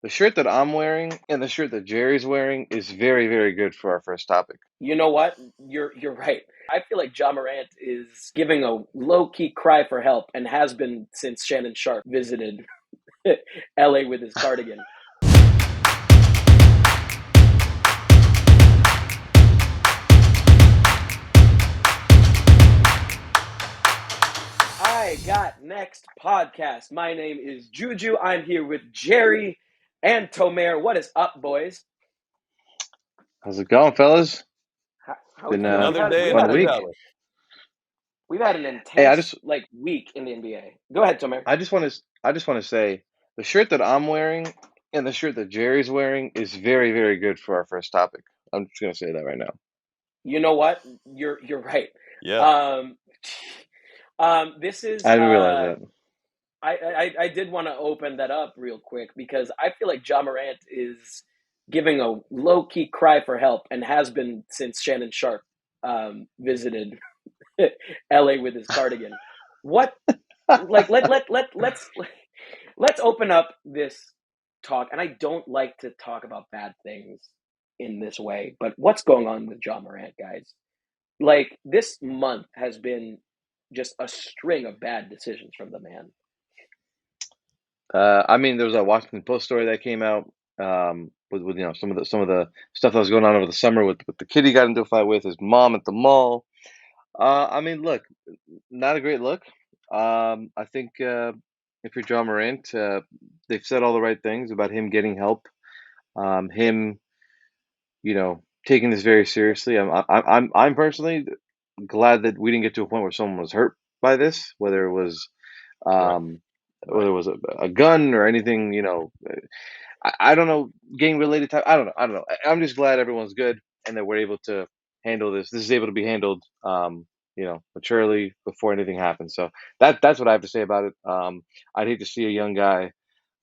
The shirt that I'm wearing and the shirt that Jerry's wearing is very, very good for our first topic. You know what? You're right. I feel like Ja Morant is giving a low key cry for help and has been since Shannon Sharp visited LA with his cardigan. I got next podcast. My name is Juju. I'm here with Jerry and Tomer. What is up, boys? How's it going, fellas? How we Been feeling? a We've Another had day, we've fun had another an week. dollar. we've had an Hey, intense week in the NBA. Go ahead, Tomer. I just want to say the shirt that I'm wearing and the shirt that Jerry's wearing is very, very good for our first topic. I'm just gonna say that right now. You know what? You're right. Yeah. Um, this is I didn't realize that. I did want to open that up real quick because I feel like Ja Morant is giving a low key cry for help and has been since Shannon Sharp visited LA with his cardigan. What let's open up this talk. And I don't like to talk about bad things in this way, but what's going on with Ja Morant, guys? Like this month has been just a string of bad decisions from the man. I mean, there was a Washington Post story that came out with some of the stuff that was going on over the summer with the kid he got into a fight with his mom at the mall. I mean, look, not a great look. I think if you're John Morant, they've said all the right things about him getting help, him, taking this very seriously. I'm personally glad that we didn't get to a point where someone was hurt by this, Right. um, whether Right. it was a gun or anything. I don't know, gang related type. I don't know. I'm just glad everyone's good and that we're able to handle this. This is able to be handled, maturely before anything happens. So that's what I have to say about it. I'd hate to see a young guy,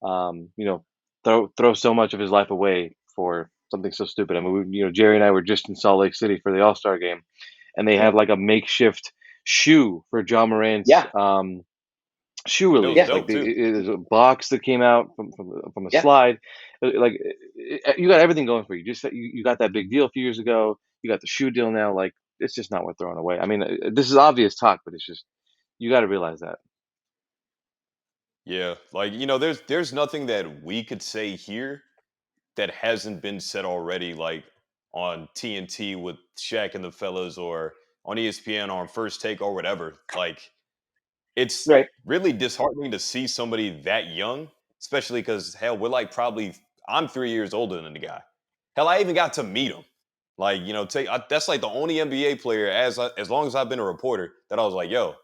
um, you know, throw so much of his life away for something so stupid. I mean, Jerry and I were just in Salt Lake City for the All Star game, and they had Yep. like a makeshift shoe for John Morant's Yeah. shoe And it was release. Yeah. Like dope too. it is a box that came out from a Yeah. slide. You got everything going for you. Just that you got that big deal a few years ago. You got the shoe deal now. Like it's just not worth throwing away. I mean, this is obvious talk, but it's just you got to realize that. Yeah. Like, there's nothing that we could say here that hasn't been said already, like on TNT with Shaq and the fellas or on ESPN on First Take or whatever. Like, it's Right. really disheartening to see somebody that young, especially because hell, I'm 3 years older than the guy. Hell, I even got to meet him. Like, that's like the only NBA player as long as I've been a reporter that I was like, yo,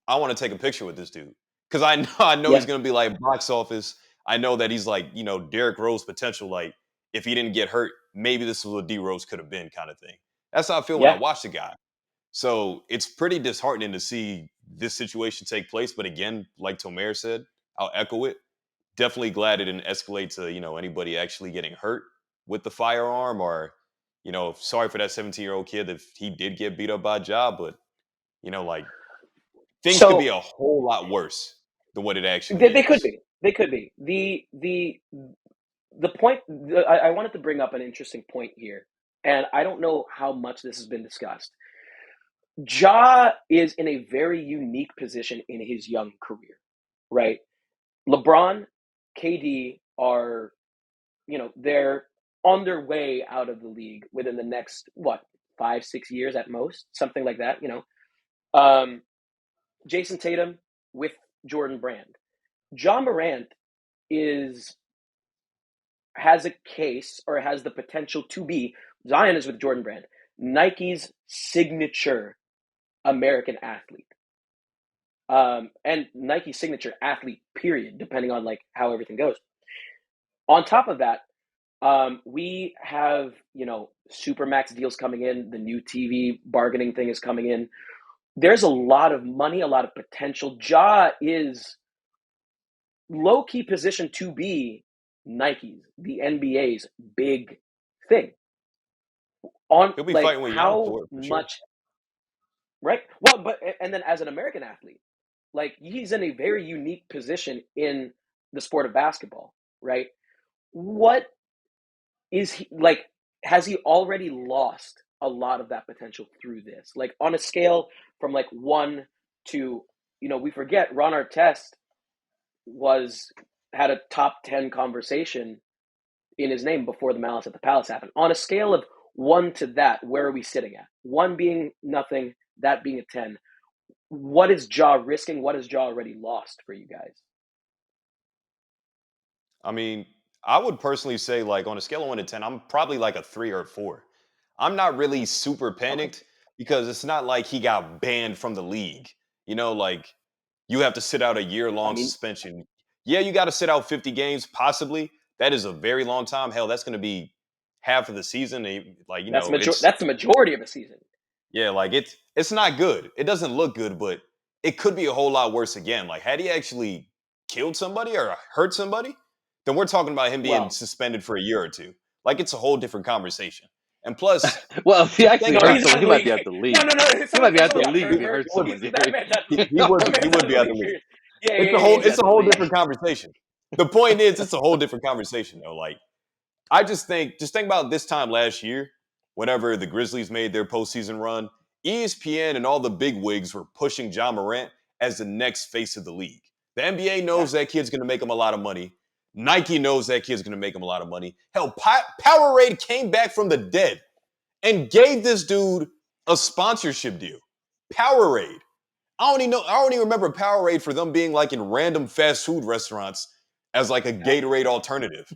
I want to take a picture with this dude because I know he's Yeah. gonna be like box office. I know that he's like Derrick Rose potential. Like if he didn't get hurt, maybe this is what D Rose could have been, kind of thing. That's how I feel when I Yeah. watch the guy. So it's pretty disheartening to see this situation take place. But again, like Tomer said, I'll echo it. Definitely glad it didn't escalate to anybody actually getting hurt with the firearm or sorry for that 17-year-old kid if he did get beat up by a job, but like things could be So a whole lot worse than what it they, actually they could is. be. They could be. The point I wanted to bring up an interesting point here, and I don't know how much this has been discussed. Ja is in a very unique position in his young career, right? LeBron, KD are, they're on their way out of the league within the next, what, 5, 6 years at most, something like that. Um, Jason Tatum with Jordan Brand. John Morant is has a case or has the potential to be Zion is with Jordan Brand, Nike's signature American athlete. And Nike's signature athlete, period, depending on like how everything goes. On top of that, we have, Supermax deals coming in, the new TV bargaining thing is coming in. There's a lot of money, a lot of potential. Ja is low key position to be Nike's, the NBA's big thing. On He'll be like fighting with Giannis how for it for sure. much, right? Well, but and then as an American athlete, like he's in a very unique position in the sport of basketball, right? What is he like? Has he already lost a lot of that potential through this? Like on a scale from like 1 to, we forget Ron Artest was had a top 10 conversation in his name before the Malice at the Palace happened. On a scale of 1 to that, where are we sitting at? 1 being nothing, that being a 10. What is Ja risking? What has Ja already lost for you guys? I mean, I would personally say, like, on a scale of 1 to 10, I'm probably like a 3 or 4. I'm not really super Okay. panicked because it's not like he got banned from the league. Like you have to sit out a year I long mean, suspension. Yeah, you got to sit out 50 games, possibly. That is a very long time. Hell, that's going to be half of the season. Like, it's that's the majority of a season. yeah, like it's not good. It doesn't look good, but it could be a whole lot worse again. Like had he actually killed somebody or hurt somebody, then we're talking about him being Well, suspended for a year or two. Like it's a whole different conversation. And plus, Well, if he just think actually no, about hurt he's someone, out he of the might league. be out the No, league. no, no. He might be out the Yeah, league if he hurt. hurts he would someone, That Gary. man's out. he would That he man's out would of the be out league. the league. Period. Yeah. He's It's out a of the whole league. different conversation. The point is, it's a whole different conversation though. Like I just think about this time last year, whenever the Grizzlies made their postseason run, ESPN and all the big wigs were pushing Ja Morant as the next face of the league. The NBA Yeah. knows that kid's going to make him a lot of money. Nike knows that kid's going to make him a lot of money. Hell, Powerade came back from the dead and gave this dude a sponsorship deal. Powerade. I don't even remember Powerade for them being like in random fast food restaurants as like a Yeah. Gatorade alternative.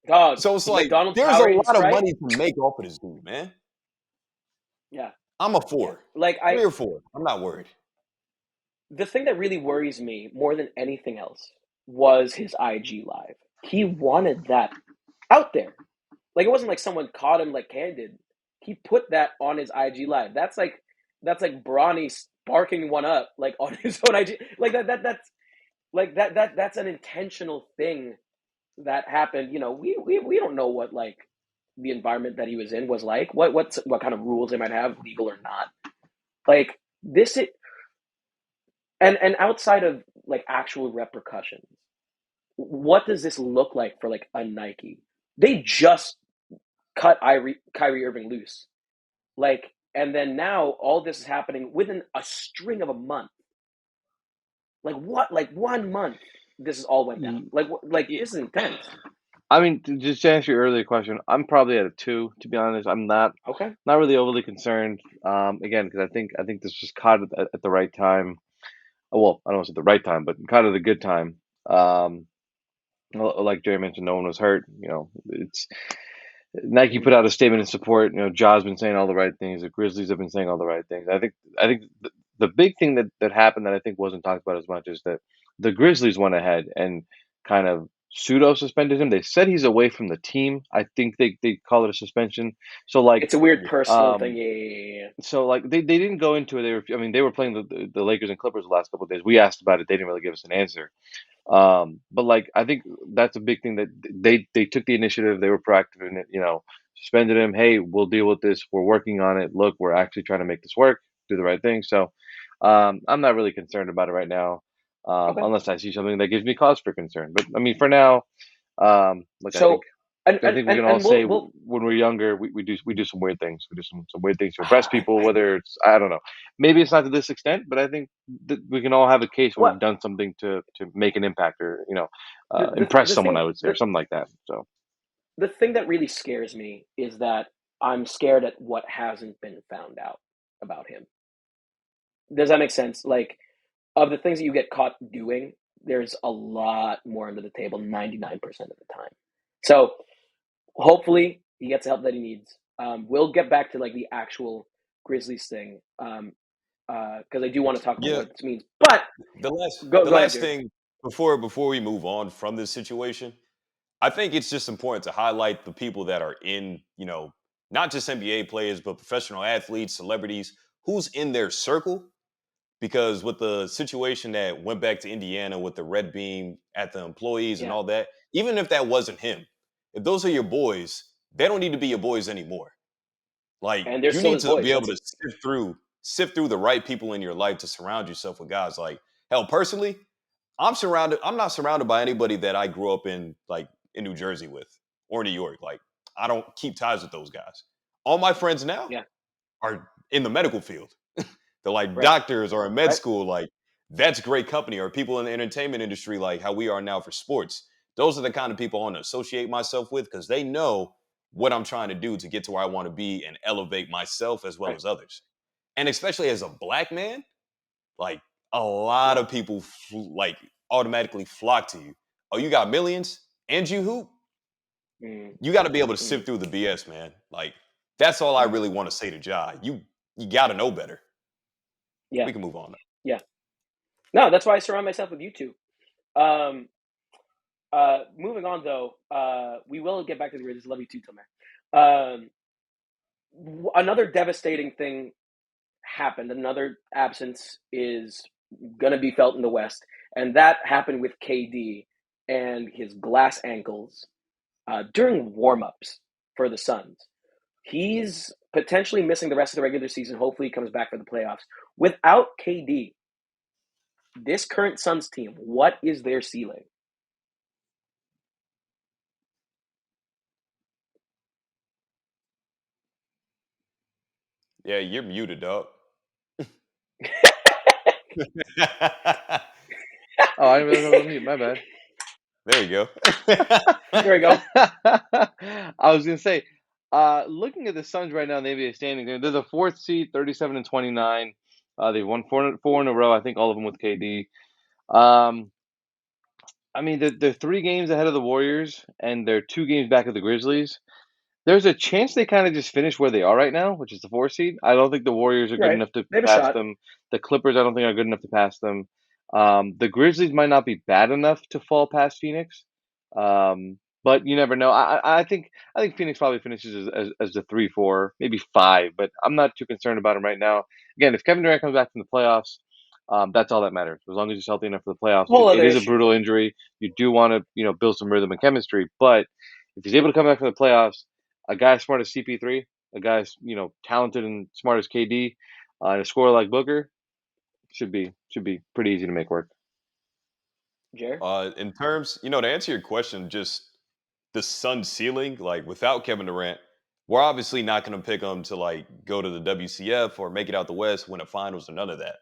Dog. So it's like McDonald's there's a Powerade and lot of Sprite. money to make off of this dude, man. Yeah. I'm a Yeah. 4, Like 3 or 4. I'm not worried. the thing that really worries me more than anything else was his IG live. He wanted that out there. Like it wasn't like someone caught him like candid. He put that on his IG live. That's like Bronny sparking one up like on his own IG. Like that's an intentional thing that happened. We don't know what like the environment that he was in was like. What kind of rules they might have, legal or not. Like this and outside of like actual repercussions, what does this look like for like a Nike? They just cut Kyrie Irving loose. Like, and then now all this is happening within a string of a month. Like what? Like 1 month, this is all went down. Like Yeah. this is intense. I mean, just to answer your earlier question, I'm probably at a 2, to be honest. I'm Okay. not really overly concerned. Again, because I think this was caught at the right time. Well, I don't want to say the right time, but caught at a good time. Like Jerry mentioned, no one was hurt. It's Nike Mhm. put out a statement in support. Ja's been saying all the right things. The Grizzlies have been saying all the right things. I think the big thing that happened that I think wasn't talked about as much is that the Grizzlies went ahead and kind of pseudo suspended him. They said he's away from the team. I think they call it a suspension. So like It's a weird Yeah. personal thing. um Yeah. so like they didn't go into it. They were playing the Lakers and Clippers the last couple of days. We asked about it. They didn't really give us an answer. But like I think that's a big thing that they took the initiative. They were proactive in it. Suspended him. Hey, we'll deal with this. We're working on it. Look, we're actually trying to make this work. Do the right thing. So, I'm not really concerned about it right now, Okay. unless I see something that gives me cause for concern. But I mean, for now, look, I think So and I and think we and, can all and say we'll when we're younger, we do some weird things. We do some weird things to impress I, people. I Whether it's I don't know, maybe it's not to this extent, but I think that we can all have a case where what we've done something to make an impact or the impress the someone. thing I would say or the something like that. So the thing that really scares me is that I'm scared at what hasn't been found out about him. Does that make sense? Like, of the things that you get caught doing, there's a lot more under the table 99% of the time. So hopefully he gets the help that he needs. We'll get back to like the actual Grizzlies thing because I do want to talk about Yeah, what this means. But the go ahead, last Jerry. thing before we move on from this situation, I think it's just important to highlight the people that are in, not just NBA players, but professional athletes, celebrities, who's in their circle. Because with the situation that went back to Indiana with the red beam at the employees and Yeah, all that, even if that wasn't him, if those are your boys, they don't need to be your boys anymore. Like and they're you still need his to boys. be able That's to sift through the right people in your life to surround yourself with guys like hell personally, I'm not surrounded by anybody that I grew up in like in New Jersey with or New York. Like, I don't keep ties with those guys. All my friends now Yeah. are in the medical field. They're like Right. doctors or in med Right. school. Like, that's great company. Or people in the entertainment industry, like how we are now for sports. Those are the kind of people I want to associate myself with because they know what I'm trying to do to get to where I want to be and elevate myself as well Right. as others. And especially as a black man, like a lot Yeah. of people like automatically flock to you. Oh, you got millions and you hoop? Mm, You got to be able to mm, sift through the BS, man. Like, that's all I mm. really want to say to Ja. You got to know better. Yeah. We can move on. Yeah. No, that's why I surround myself with you two. Um, moving on though, we will get back to the Grizzlies. Love you too, Tomer. Another devastating thing happened. Another absence is going to be felt in the West, and that happened with KD and his glass ankles during warmups for the Suns. He's potentially missing the rest of the regular season. Hopefully, he comes back for the playoffs. Without KD, this current Suns team, what is their ceiling? Yeah, you're muted, dog. Oh, I didn't realize I was on mute. My bad. There you go. There we go. I was gonna say, looking at the Suns right now in the NBA standings, they're the fourth seed, 37-29. They've won four in a row. I think all of them with KD. Um, I mean, they're 3 games ahead of the Warriors, and they're 2 games back of the Grizzlies. There's a chance they kind of just finish where they are right now, which is the 4 seed. I don't think the Warriors are good Right. enough to They have a pass shot. them. The Clippers, I don't think are good enough to pass them. The Grizzlies might not be bad enough to fall past Phoenix, but you never know. I think Phoenix probably finishes as the 3-4, maybe 5, but I'm not too concerned about them right now. Again, if Kevin Durant comes back from the playoffs, that's all that matters. As long as he's healthy enough for the playoffs, Whole it other is a issue. brutal injury. You do want to build some rhythm and chemistry, but if he's able to come back from the playoffs, a guy as smart as CP3, a guy as talented and smart as KD, and a scorer like Booker should be pretty easy to make work. Jer? In terms, to answer your question, just the Sun ceiling, like without Kevin Durant, we're obviously not going to pick them to like go to the WCF or make it out the West, win a finals, or none of that.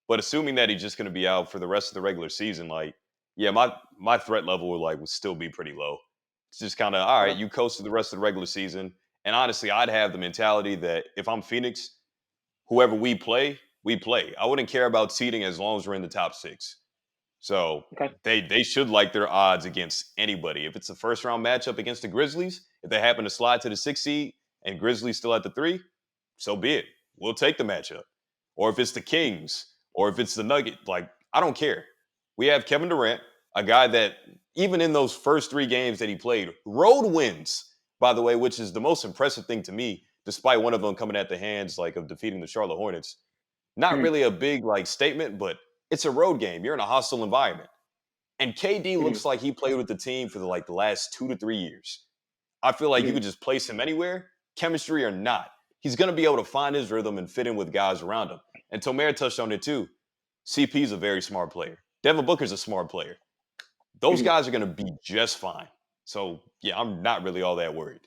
But assuming that he's just going to be out for the rest of the regular season, like, yeah, my threat level would still be pretty low. It's just kind of all right. Okay. You coast through the rest of the regular season, and honestly, I'd have the mentality that if I'm Phoenix, whoever we play, we play. I wouldn't care about seeding as long as we're in the top 6. So Okay. they should like their odds against anybody. If it's a first round matchup against the Grizzlies, if they happen to slide to the 6 seed and Grizzlies still at the 3, so be it. We'll take the matchup. Or if it's the Kings, or if it's the Nugget, like I don't care. We have Kevin Durant, a guy that even in those first 3 games that he played, road wins, by the way, which is the most impressive thing to me, despite one of them coming at the hands like of defeating the Charlotte Hornets. Not Mm-hmm. really a big like statement, but it's a road game. You're in a hostile environment. And KD Mm-hmm. looks like he played with the team for the last 2 to 3 years. I feel like you Mm-hmm. could just place him anywhere, chemistry or not. He's going to be able to find his rhythm and fit in with guys around him. And Tomer touched on it too. CP's a very smart player. Devin Booker's a smart player. Those Mm-hmm. guys are going to be just fine. So, yeah, I'm not really all that worried.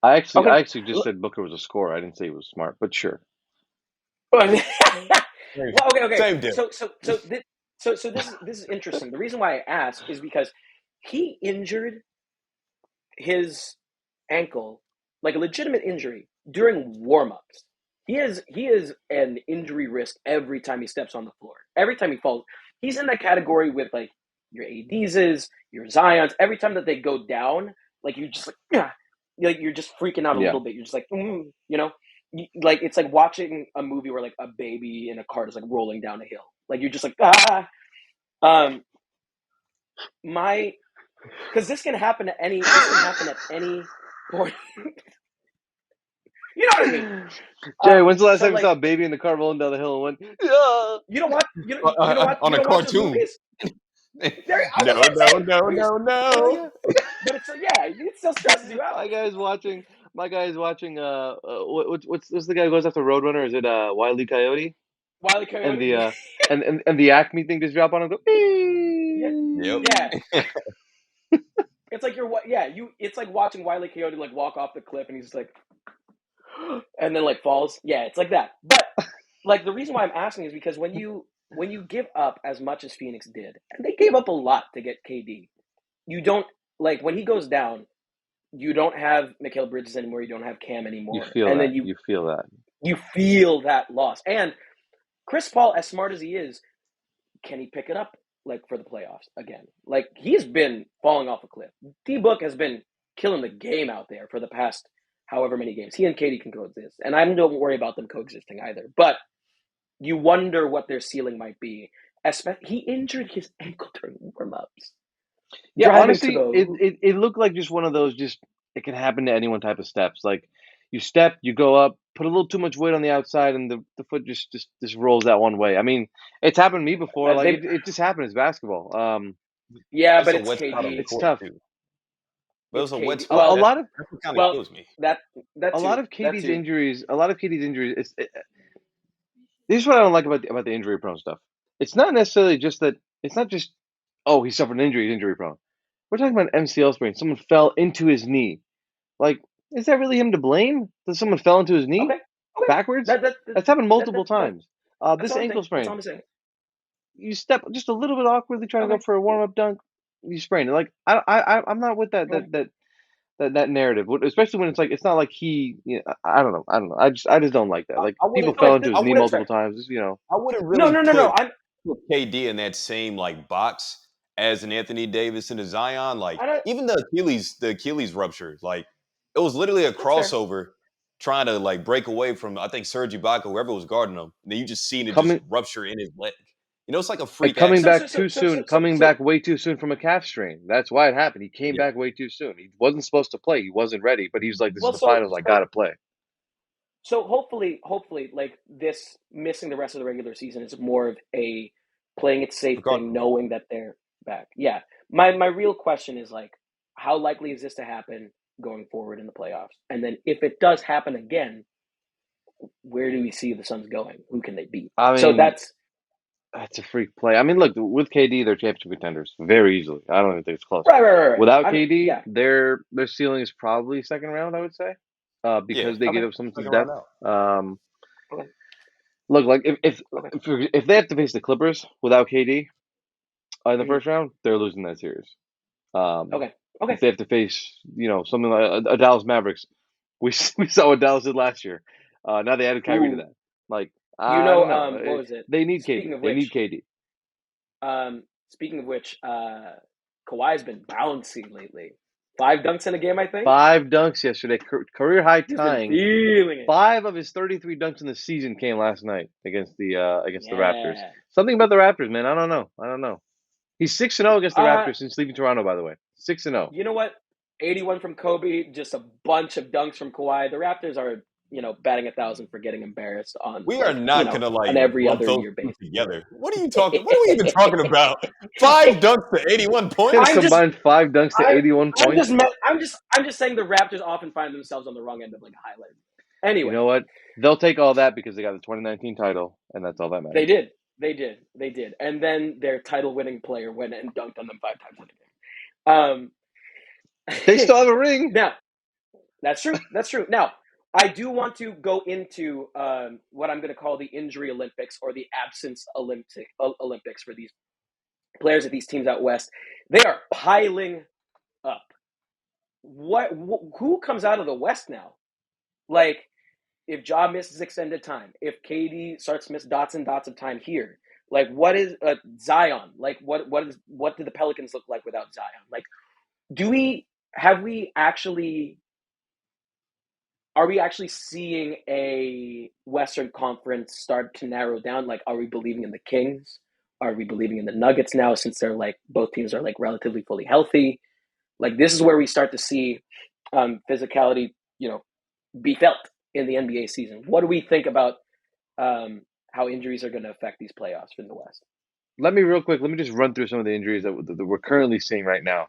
I actually Okay. I actually just said Booker was a scorer. I didn't say he was smart, but sure. Well, Same, okay. same deal. So this is interesting. The reason why I ask is because he injured his ankle, like a legitimate injury, during warmups. He is an injury risk every time he steps on the floor. Every time he falls, he's in that category with like your ADs, your Zions. Every time that they go down, like you just like you're just freaking out a Yeah. little bit. You're just like, like it's like watching a movie where like a baby in a cart is like rolling down a hill. Like you're just like ah. Um, my because this can happen at any. This can happen at any point. You know what I mean? Jay, when's the last So time you saw like a baby in the car rolling down the hill and went, yeah? you don't watch On you a don't watch those cartoon. movies. There, No, that's what I'm no, saying. no, But no, Oh no. yeah. but it's yeah, it still stresses you out. My guy's watching. My guy's watching. What's the guy who goes after Roadrunner? Is it Wile E. Coyote? Wile E. And Coyote. the and the Acme thing just drop on him. Go. Yeah, Yep. yeah. It's like it's like watching Wile E. Coyote like walk off the cliff and he's just like, and then like falls. Yeah, it's like that. But like the reason why I'm asking is because when you give up as much as Phoenix did, and they gave up a lot to get KD, you don't like when he goes down. You don't have Mikal Bridges anymore. You don't have Cam You anymore, feel and that. then You feel that. you feel that loss. And Chris Paul, as smart as he is, can he pick it up like for the playoffs again? Like he's been falling off a cliff. D Book has been killing the game out there for the past however many games. He and Katie can coexist, and I don't worry about them coexisting either. But you wonder what their ceiling might be. He injured his ankle during warm-ups. Yeah, Driving to honestly, it, the it it looked like just one of those. Just it can happen to anyone type of steps. Like you step, you go up, put a little too much weight on the outside, and the foot just rolls that one way. I mean, it's happened to me before. Like they it just happened. It's basketball. yeah, It's but a it's wet spot on the KD. It's court tough. too. But it It's was a wet KD. spot. A lot of That's what kind of Well, kills me. that that a lot too. of That KD's too. injuries. A lot of KD's injuries. This is what I don't like about the injury prone stuff. It's not necessarily just that. It's not just he suffered an injury. He's injury prone. We're talking about an MCL sprain. Someone fell into his knee. Like, is that really him to blame? That someone fell into his knee Okay. Okay. backwards? That that that, That's happened that, multiple that, that times. that's This all I'm ankle saying. That's all sprain. I'm saying. You step just a little bit awkwardly trying to go Okay. for a warm up dunk. You sprain it. Like I'm not with Okay. that narrative. Especially when it's like it's not like he. I don't know. I don't know. I just don't like that. Like I people wouldn't fell Okay. into I his knee wouldn't That's multiple fair. times. Just, I wouldn't No, really no, no, no. put KD in that same like box as an Anthony Davis and a Zion. Like I don't. even the Achilles rupture, like it was literally a That's fair. crossover trying to like break away from I think Serge Ibaka, whoever was guarding him. And then you just seen it just coming rupture in his leg. It's like a and freak accident. coming back way too soon from a calf strain. That's why it happened. He came Yeah. back way too soon. He wasn't supposed to play. He wasn't ready, but he was like, "This is Well, the finals. I gotta play." so hopefully, like this missing the rest of the regular season is more of a playing it safe thing, Precautionary. knowing that they're back. Yeah. My real question is like, how likely is this to happen going forward in the playoffs? And then if it does happen again, where do we see the Suns going? Who can they beat? I So mean, that's a freak play. I mean, look, with KD, they're championship contenders very easily. I don't even think it's close. right. Without I mean, KD, yeah. their ceiling is probably second round, I would say, Yeah. because they Okay. give up so much Second round depth. out. Um, Okay. look, like Okay. if they have to face the Clippers without KD in the Hmm. first round, they're losing that series. Um, Okay. Okay. if they have to face, something like a Dallas Mavericks, we saw what Dallas did last year. Now they added Kyrie to Ooh. that. Like I don't know. What was it? They need Speaking KD. of They need which, KD. speaking of which, Kawhi's been bouncing lately. 5 dunks in a game, I think. 5 dunks yesterday, career high He's been tying. feeling it. 5 of his 33 dunks in the season came last night against the Raptors. Yeah. Something about the Raptors, man. I don't know. He's 6-0 against the Uh, Raptors since leaving Toronto. By the way, 6-0. you know what? 81 from Kobe, just a bunch of dunks from Kawhi. The Raptors are, batting 1,000 for getting embarrassed on We are not gonna an like every lump other those year two basis. together. What are you talking? What are we even talking about? 5 dunks to 81 Him I'm points. just, combined 5 dunks to I, 81 I'm just, points. I'm just saying the Raptors often find themselves on the wrong end of like a highlight. You Anyway, know what? They'll take all that because they got the 2019 title, and that's all that they matters. did, they did, and then their title-winning player went and dunked on them 5 times in a game. They still have a ring. Now, that's true. That's true. Now, I do want to go into what I'm going to call the injury Olympics or the absence Olympics for these players of these teams out west. They are piling up. Who comes out of the West now? Like, if Ja misses extended time, if KD starts to miss dots and dots of time here, like what is Zion? Like what do the Pelicans look like without Zion? Like, have we actually are we actually seeing a Western Conference start to narrow down? Like, are we believing in the Kings? Are we believing in the Nuggets now since they're like both teams are like relatively fully healthy? Like, this is where we start to see physicality, be felt in the NBA season. What do we think about how injuries are going to affect these playoffs in the West? Let me just run through some of the injuries that we're currently seeing right now.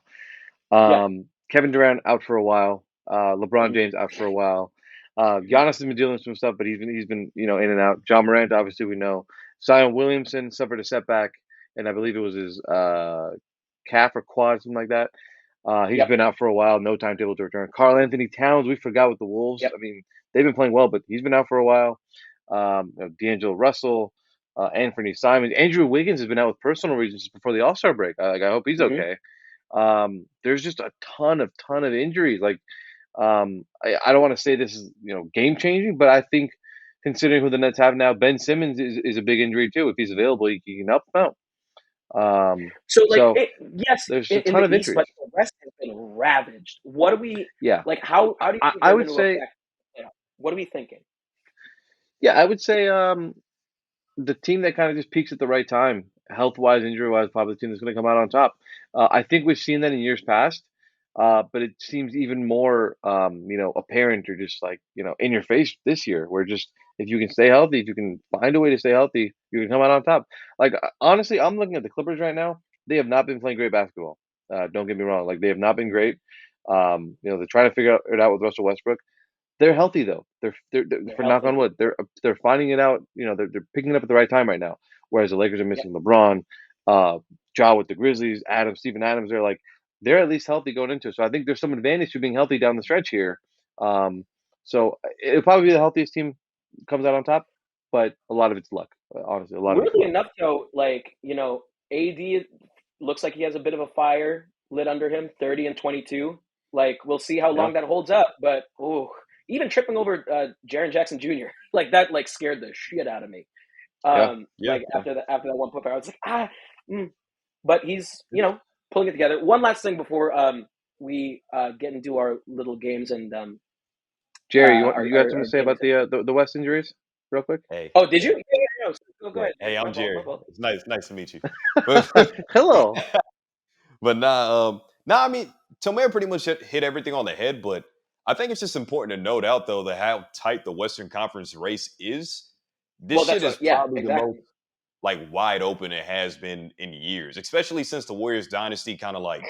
Yeah. Kevin Durant out for a while. LeBron Mm-hmm. James out for a while. Mm-hmm. Giannis has been dealing with some stuff, but he's been in and out. Ja Morant, obviously we know. Zion Williamson suffered a setback, and I believe it was his calf or quad, something like that. He's Yep. been out for a while, no timetable to return. Karl Anthony Towns, we forgot with the Wolves. Yep. I mean, they've been playing well, but he's been out for a while. D'Angelo Russell, Anthony Simons, Andrew Wiggins has been out with personal reasons before the All Star break. I hope he's Hmm. okay. There's just a ton of injuries. Like, I don't want to say this is game changing, but I think considering who the Nets have now, Ben Simmons is a big injury too. If he's available, he can help them out. So, like, So yes, there's a in ton the of East, but injuries. the West has been ravaged. What do we Yeah, like? How do you think I they're would going to say, affect? What are we thinking? yeah, I would say, the team that kind of just peaks at the right time, health wise, injury wise, probably the team that's going to come out on top. I think we've seen that in years past, but it seems even more, apparent or just like in your face this year. Where just if you can stay healthy, if you can find a way to stay healthy, you can come out on top. Like, honestly, I'm looking at the Clippers right now. They have not been playing great basketball. Don't get me wrong; like they have not been great. They're trying to figure it out with Russell Westbrook. They're healthy though. They're They're for knock on healthy. wood. They're finding it out. They're picking it up at the right time right now. Whereas the Lakers are Yep. missing LeBron, uh, Ja with the Grizzlies, Steven Adams. They're at least healthy going into it. So I think there's some advantage to being healthy down the stretch here. So it'll probably be the healthiest team comes out on top, but a lot of it's luck. Honestly, a lot of it's Weirdly luck. enough, though, like AD looks like he has a bit of a fire lit under him. 30 and 22. Like we'll see how Yeah, long that holds up. But even tripping over Jaren Jackson Jr. like that, like scared the shit out of me. yeah, Yeah. Like yeah. after that one put, I was like, mm. But he's pulling it together. One last thing before we get into our little games and Jerry, you got something our to say games. about the West injuries, real quick? Hey, Oh, did you? Yeah. No, go yeah. ahead. Hey, I'm My fault. My Jerry. fault. It's nice to meet you. But Hello. but nah. I mean, Tomer pretty much hit everything on the head. But I think it's just important to note out though that how tight the Western Conference race is. This Well, that's shit is what. Yeah, probably the most exactly. like wide open it has been in years, especially since the Warriors dynasty kind of like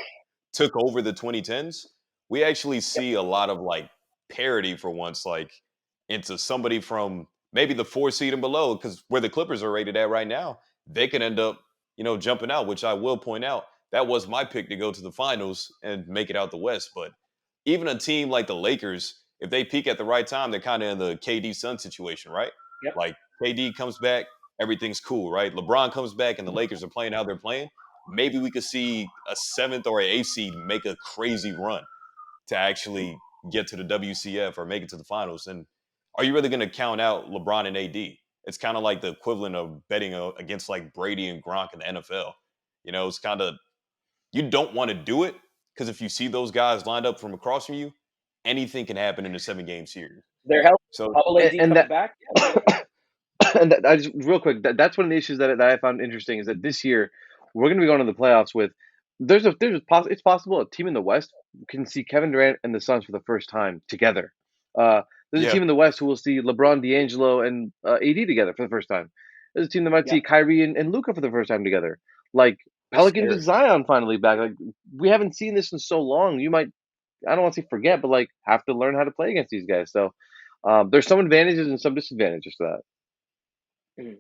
took over the 2010s. We actually Yep. see a lot of like parity for once, like into somebody from maybe the 4 seed and below, because where the Clippers are rated at right now, they could end up, jumping out, which I will point out. That was my pick to go to the finals and make it out the West. But even a team like the Lakers, if they peak at the right time, they're kind of in the KD Sun situation, right? Yep. Like KD comes back, everything's cool, right? LeBron comes back and the Lakers are playing how they're playing. Maybe we could see a seventh or an eighth seed make a crazy run to actually get to the WCF or make it to the finals. And are you really going to count out LeBron and AD? It's kind of like the equivalent of betting against like Brady and Gronk in the NFL. It's kind of, you don't want to do it because if you see those guys lined up from across from you, anything can happen in a 7 game series. They're healthy. So, Bubble and, AD and comes that back. Yeah, why not? and I just real quick, that's one of the issues that I found interesting is that this year we're going to be going to the playoffs with it's possible a team in the West can see Kevin Durant and the Suns for the first time together. There's a yeah, team in the West who will see LeBron, D'Angelo, and AD together for the first time. There's a team that might Yeah, see Kyrie and Luca for the first time together. Like it's Pelicans and scary. Zion finally back. Like we haven't seen this in so long. You might I don't want to say forget, but like have to learn how to play against these guys. So there's some advantages and some disadvantages to that. mhm,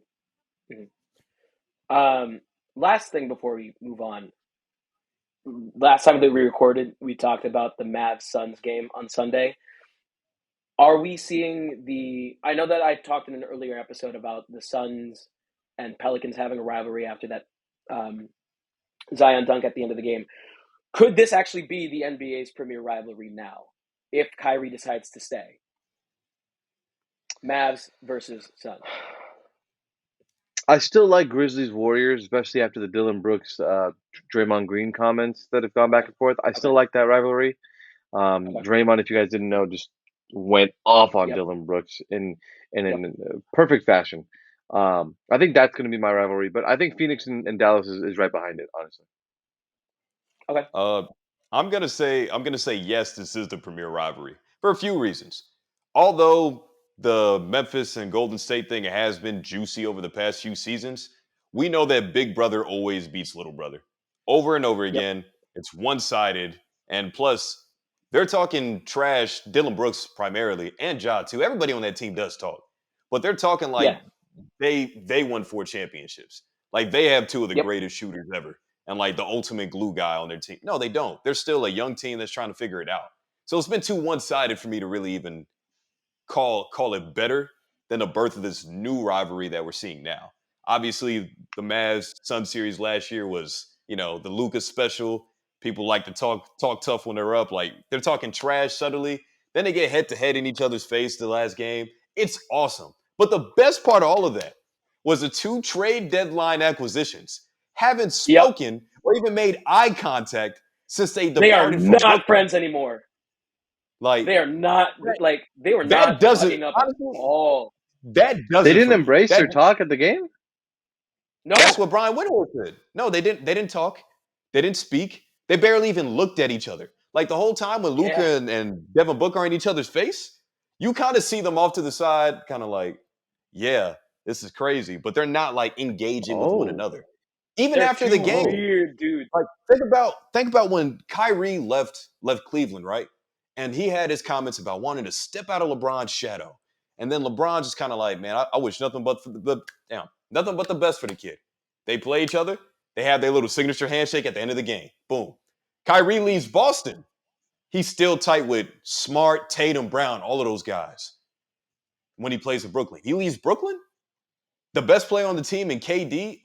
mhm. Um, last thing before we move on. Last time that we recorded, we talked about the Mavs Suns game on Sunday. Are we seeing the? I know that I talked in an earlier episode about the Suns and Pelicans having a rivalry after that um, Zion dunk at the end of the game. Could this actually be the NBA's premier rivalry now if Kyrie decides to stay? Mavs versus Suns. I still like Grizzlies Warriors, especially after the Dylan Brooks, Draymond Green comments that have gone back Okay. and forth. I Okay. still like that rivalry. Okay. Draymond, if you guys didn't know, just went off on Yep. Dylan Brooks in Yep. perfect fashion. I think that's going to be my rivalry, but I think Phoenix and Dallas is right behind it, honestly. Okay. Uh, I'm gonna say yes. This is the premier rivalry for a few reasons. Although the Memphis and Golden State thing has been juicy over the past few seasons, we know that Big Brother always beats Little Brother over and over Yep. again. It's one sided, and plus they're talking trash. Dylan Brooks primarily, and Ja too. Everybody on that team does talk, but they're talking like Yeah. they won 4 championships. Like they have two of the Yep. greatest shooters ever. and like the ultimate glue guy on their team. No, they don't. They're still a young team that's trying to figure it out. So it's been too one-sided for me to really even call it better than the birth of this new rivalry that we're seeing now. Obviously, the Mavs Sun series last year was, the Lucas special. People like to talk tough when they're up, like they're talking trash subtly. Then they get head to head in each other's face the last game. It's awesome. But the best part of all of that was the two trade deadline acquisitions. Haven't Yep. spoken or even made eye contact since they They are departed from not Brooklyn. friends anymore. Like They are not like they were that not doesn't butting up at honestly all. that does They it didn't for me. embrace or talk at the game? That's No. what Brian Windhorst did. No, they didn't. They didn't talk. They didn't speak. They barely even looked at each other. Like the whole time when Yeah. Luka and Devin Booker are in each other's face, you kind of see them off to the side, kind of like, yeah, this is crazy. But they're not like engaging with one Oh. another. Even They're after the two game, weird dudes. like think about when Kyrie left Cleveland, right? And he had his comments about wanting to step out of LeBron's shadow. And then LeBron just kind of like, man, I wish nothing but nothing but the best for the kid. They play each other. They have their little signature handshake at the end of the game. Boom. Kyrie leaves Boston. He's still tight with Smart, Tatum, Brown, all of those guys when he plays with Brooklyn. He leaves Brooklyn, the best player on the team, and KD,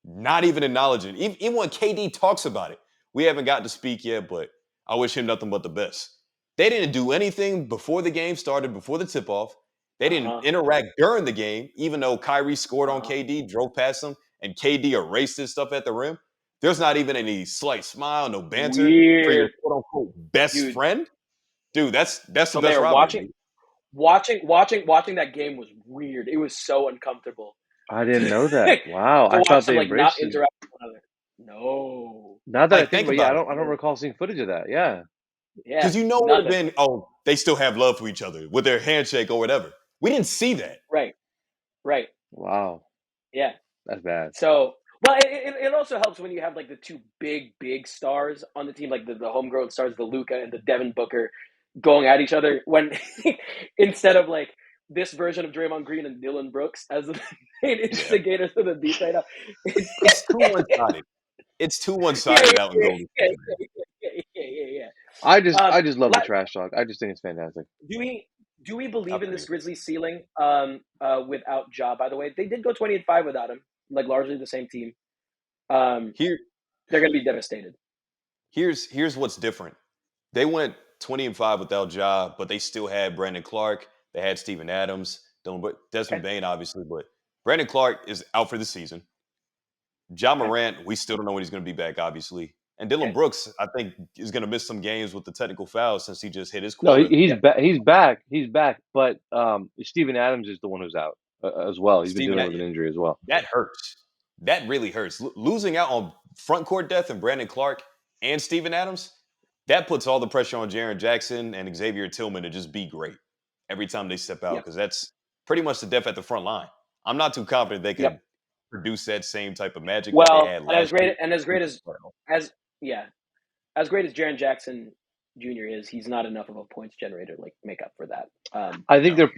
not even acknowledging. Even when KD talks about it, we haven't got to speak yet, but I wish him nothing but the best. They didn't do anything before the game started, before the tip off. They didn't Uh-huh. interact during the game, even though Kyrie scored on Uh-huh. KD, drove past him, and KD erased his stuff at the rim. There's not even any slight smile, no banter for your Weird. quote unquote best Dude. friend. Dude, that's the So they best are rivalry. Dude. watching that game was weird. It was so uncomfortable. I didn't know that. Wow. To I thought watch them they like not embraced it. interact with one another. No. Now that I Like, think think about it, yeah, about it. I don't recall seeing footage of that. Yeah. Yeah. Because it would have Nothing. been, oh, they still have love for each other with their handshake or whatever. We didn't see that. Right. Right. Wow. Yeah. That's bad. So, well, it also helps when you have like the two big stars on the team, like the homegrown stars, the Luca and the Devin Booker, going at each other. When instead of like this version of Draymond Green and Dylan Brooks as the main instigators of the beef right now, it's It's too one-sided. It's too yeah, one-sided out in yeah, Golden yeah, State, man. yeah. I just love the trash talk. I just think it's fantastic. Do we I believe in feel this you. Grizzlies ceiling without Ja? By the way, they did go 20-5 without him, like largely the same team. Here, They're going to be devastated. here's what's different. They went 20-5 without Ja, but they still had Brandon Clark. They had Steven Adams, Desmond Okay, Bain, obviously, but Brandon Clark is out for the season. Ja okay, Morant, we still don't know when he's going to be back, obviously. And Dylan okay. Brooks, I think, is going to miss some games with the technical foul since he just hit his No, quota. he's Yep, back. He's back. He's back. But Steven Adams is the one who's out as well. He's been Steven, dealing with an injury as well. that hurts. That really hurts. Losing out on front court depth and Brandon Clark and Steven Adams, that puts all the pressure on Jaren Jackson and Xavier Tillman to just be great every time they step out yep, because that's pretty much the depth at the front line. I'm not too confident they yep. could produce that same type of magic that they Well, had and as last year. great and as great as yeah, as great as Jaren Jackson Jr. is, he's not enough of a points generator like make up for that. I think No.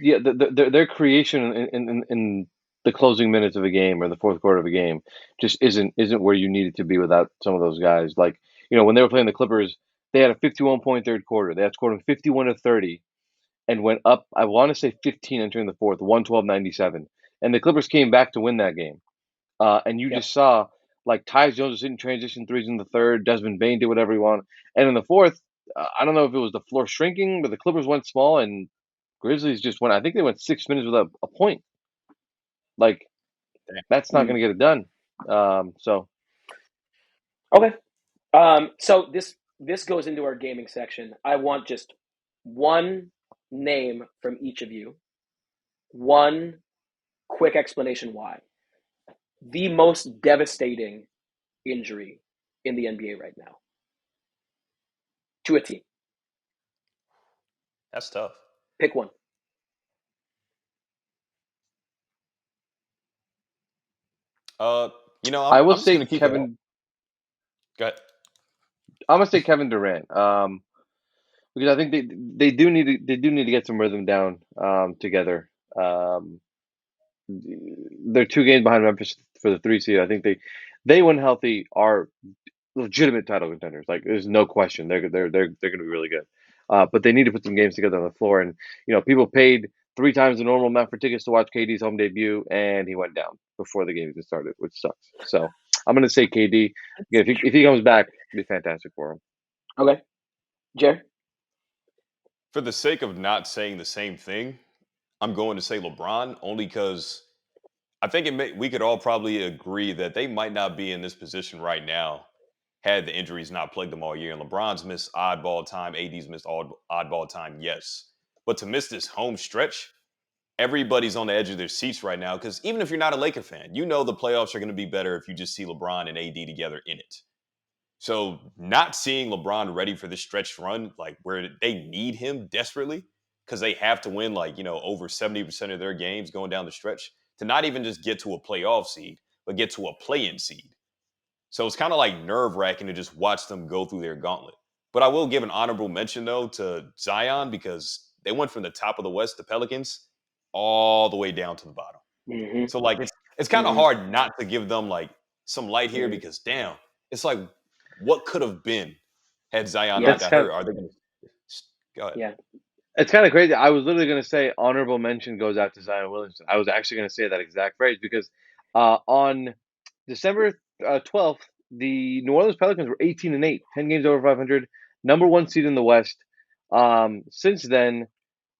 their creation in the closing minutes of a game or the fourth quarter of a game just isn't where you need it to be without some of those guys. Like when they were playing the Clippers, they had a 51-point third quarter. They had scored them 51-30 and went up. I want to say 15 entering the fourth, 112-97, and the Clippers came back to win that game. And you Yep, just saw like Tyus Jones was hitting transition threes in the third. Desmond Bain did whatever he wanted, and in the fourth, I don't know if it was the floor shrinking, but the Clippers went small and Grizzlies just went. I think they went 6 minutes without a point. Like that's not mm. going to get it done. So Okay. So this goes into our gaming section. I want just one name from each of you. One quick explanation why. The most devastating injury in the NBA right now to a team. That's tough. Pick one. Uh, I will I'm just say gonna keep it up. Kevin. Go ahead. I'm gonna say Kevin Durant. Because I think they do need to get some rhythm down together. They're 2 games behind Memphis for the 3 seed. I think they when healthy are legitimate title contenders. Like there's no question they're going to be really good. But they need to put some games together on the floor. And people paid 3 times the normal amount for tickets to watch KD's home debut, and he went down before the game even started, which sucks. So I'm going to say KD. Again, if he comes back, it'd be fantastic for him. Okay, Jer. For the sake of not saying the same thing, I'm going to say LeBron only because I think we could all probably agree that they might not be in this position right now had the injuries not plagued them all year. And LeBron's missed oddball time, AD's missed oddball time, yes. But to miss this home stretch, everybody's on the edge of their seats right now because even if you're not a Laker fan, you know the playoffs are going to be better if you just see LeBron and AD together in it. So not seeing LeBron ready for this stretch run, like where they need him desperately, because they have to win over 70% of their games going down the stretch to not even just get to a playoff seed, but get to a play-in seed. So it's kind of like nerve-wracking to just watch them go through their gauntlet. But I will give an honorable mention though to Zion because they went from the top of the West, the Pelicans, all the way down to the bottom. Mm-hmm. So like it's kind of Mm-hmm. hard not to give them like some light here Mm-hmm. because damn, it's like what could have been had Zion Yeah. not That's got kind hurt? Are they going to go ahead? Yeah. It's kind of crazy. I was literally going to say honorable mention goes out to Zion Williamson. I was actually going to say that exact phrase because on December 12th, the New Orleans Pelicans were 18-8, 10 games over 500, number one seed in the West. Since then,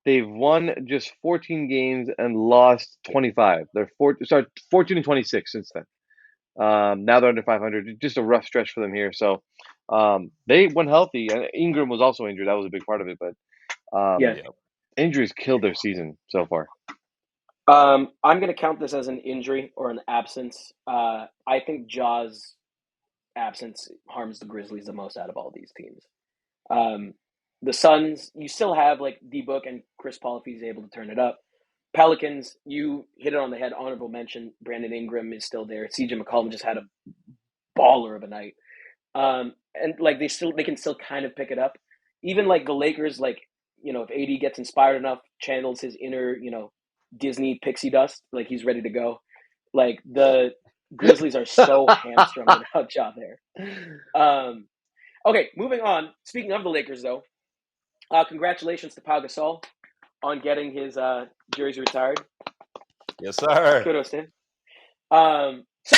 they've won just 14 games and lost 25. They're 14-26 since then. Now they're under 500. Just a rough stretch for them here. So they went healthy. And Ingram was also injured. That was a big part of it. But Yeah. Yep. injuries killed their season so far. I'm going to count this as an injury or an absence. I think Ja's absence harms the Grizzlies the most out of all these teams. The Suns, you still have like D-Book and Chris Paul if he's able to turn it up. Pelicans, you hit it on the head. Honorable mention. Brandon Ingram is still there. CJ McCollum just had a baller of a night. And like they can still kind of pick it up. Even like the Lakers, like if AD gets inspired enough, channels his inner Disney pixie dust, like he's ready to go. Like the Grizzlies are so hamstrung without Ja there. Okay, moving on. Speaking of the Lakers, though, congratulations to Pau Gasol on getting his jersey retired. Yes, sir. Kudos to him. So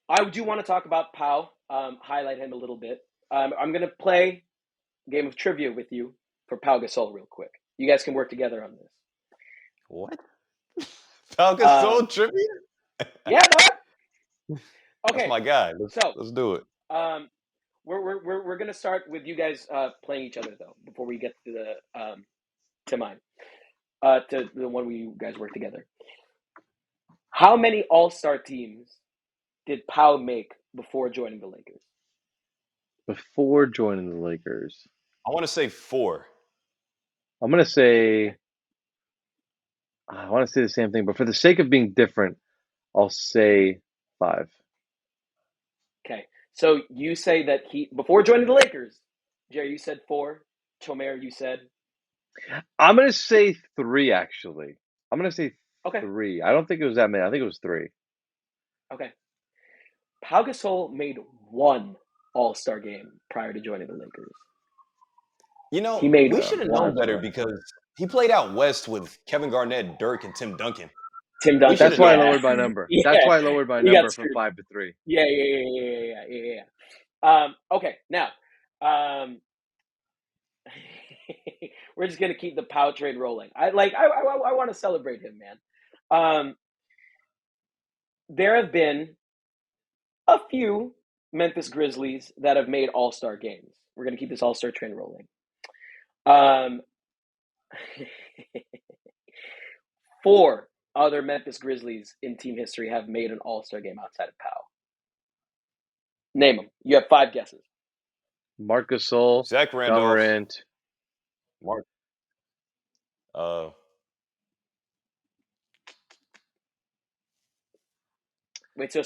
I do want to talk about Pau, highlight him a little bit. I'm going to play a game of trivia with you for Pau Gasol real quick. You guys can work together on this. What? Falcons soul trivia? Yeah, dog. That's Okay, my guy. so Let's do it. we're gonna start with you guys playing each other though before we get to the to mine to the one where you guys work together. How many All-Star teams did Pau make before joining the Lakers? Before joining the Lakers, I want to say 4. I'm going to say, I want to say the same thing, but for the sake of being different, I'll say 5. Okay, so you say that he before joining the Lakers, Jerry, you said 4. Chomer, you said I'm going to say 3, actually. I'm going to say okay. 3. I don't think it was that many. I think it was 3. Okay. Pau Gasol made 1 All-Star game prior to joining the Lakers. He made We should have known better one. because he played out west with Kevin Garnett, Dirk, and Tim Duncan. Tim Duncan. should That's have why I known. lowered my number. Yeah. That's why I lowered my He got number from screwed. 5 to 3. Yeah. Okay, now we're just gonna keep the Pau trade rolling. I want to celebrate him, man. There have been a few Memphis Grizzlies that have made All-Star games. We're gonna keep this All-Star train rolling. 4 other Memphis Grizzlies in team history have made an All-Star game outside of Pau. Name them. You have 5 guesses. Marc Gasol, Zach Ja Randolph, Morant. Mark. Wait, so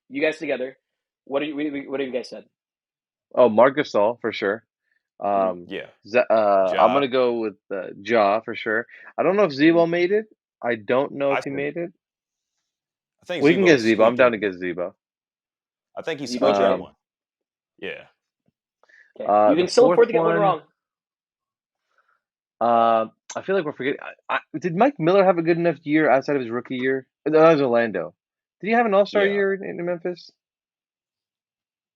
you guys together. What have you guys said? Oh, Marc Gasol for sure. Yeah. I'm Ja. gonna go with Ja for sure. I don't know if Zebo made it. I don't know I if he think made it. I think We can get Zebo Zebo. I'm squeaked down to in. get Zebo. I think he's You supposed both to be right? Um, one. Yeah. Okay. You the can still fourth afford to get one one. wrong. I feel like we're forgetting. Did Mike Miller have a good enough year outside of his rookie year? No, that was Orlando. Did he have an All-Star Yeah. year in Memphis?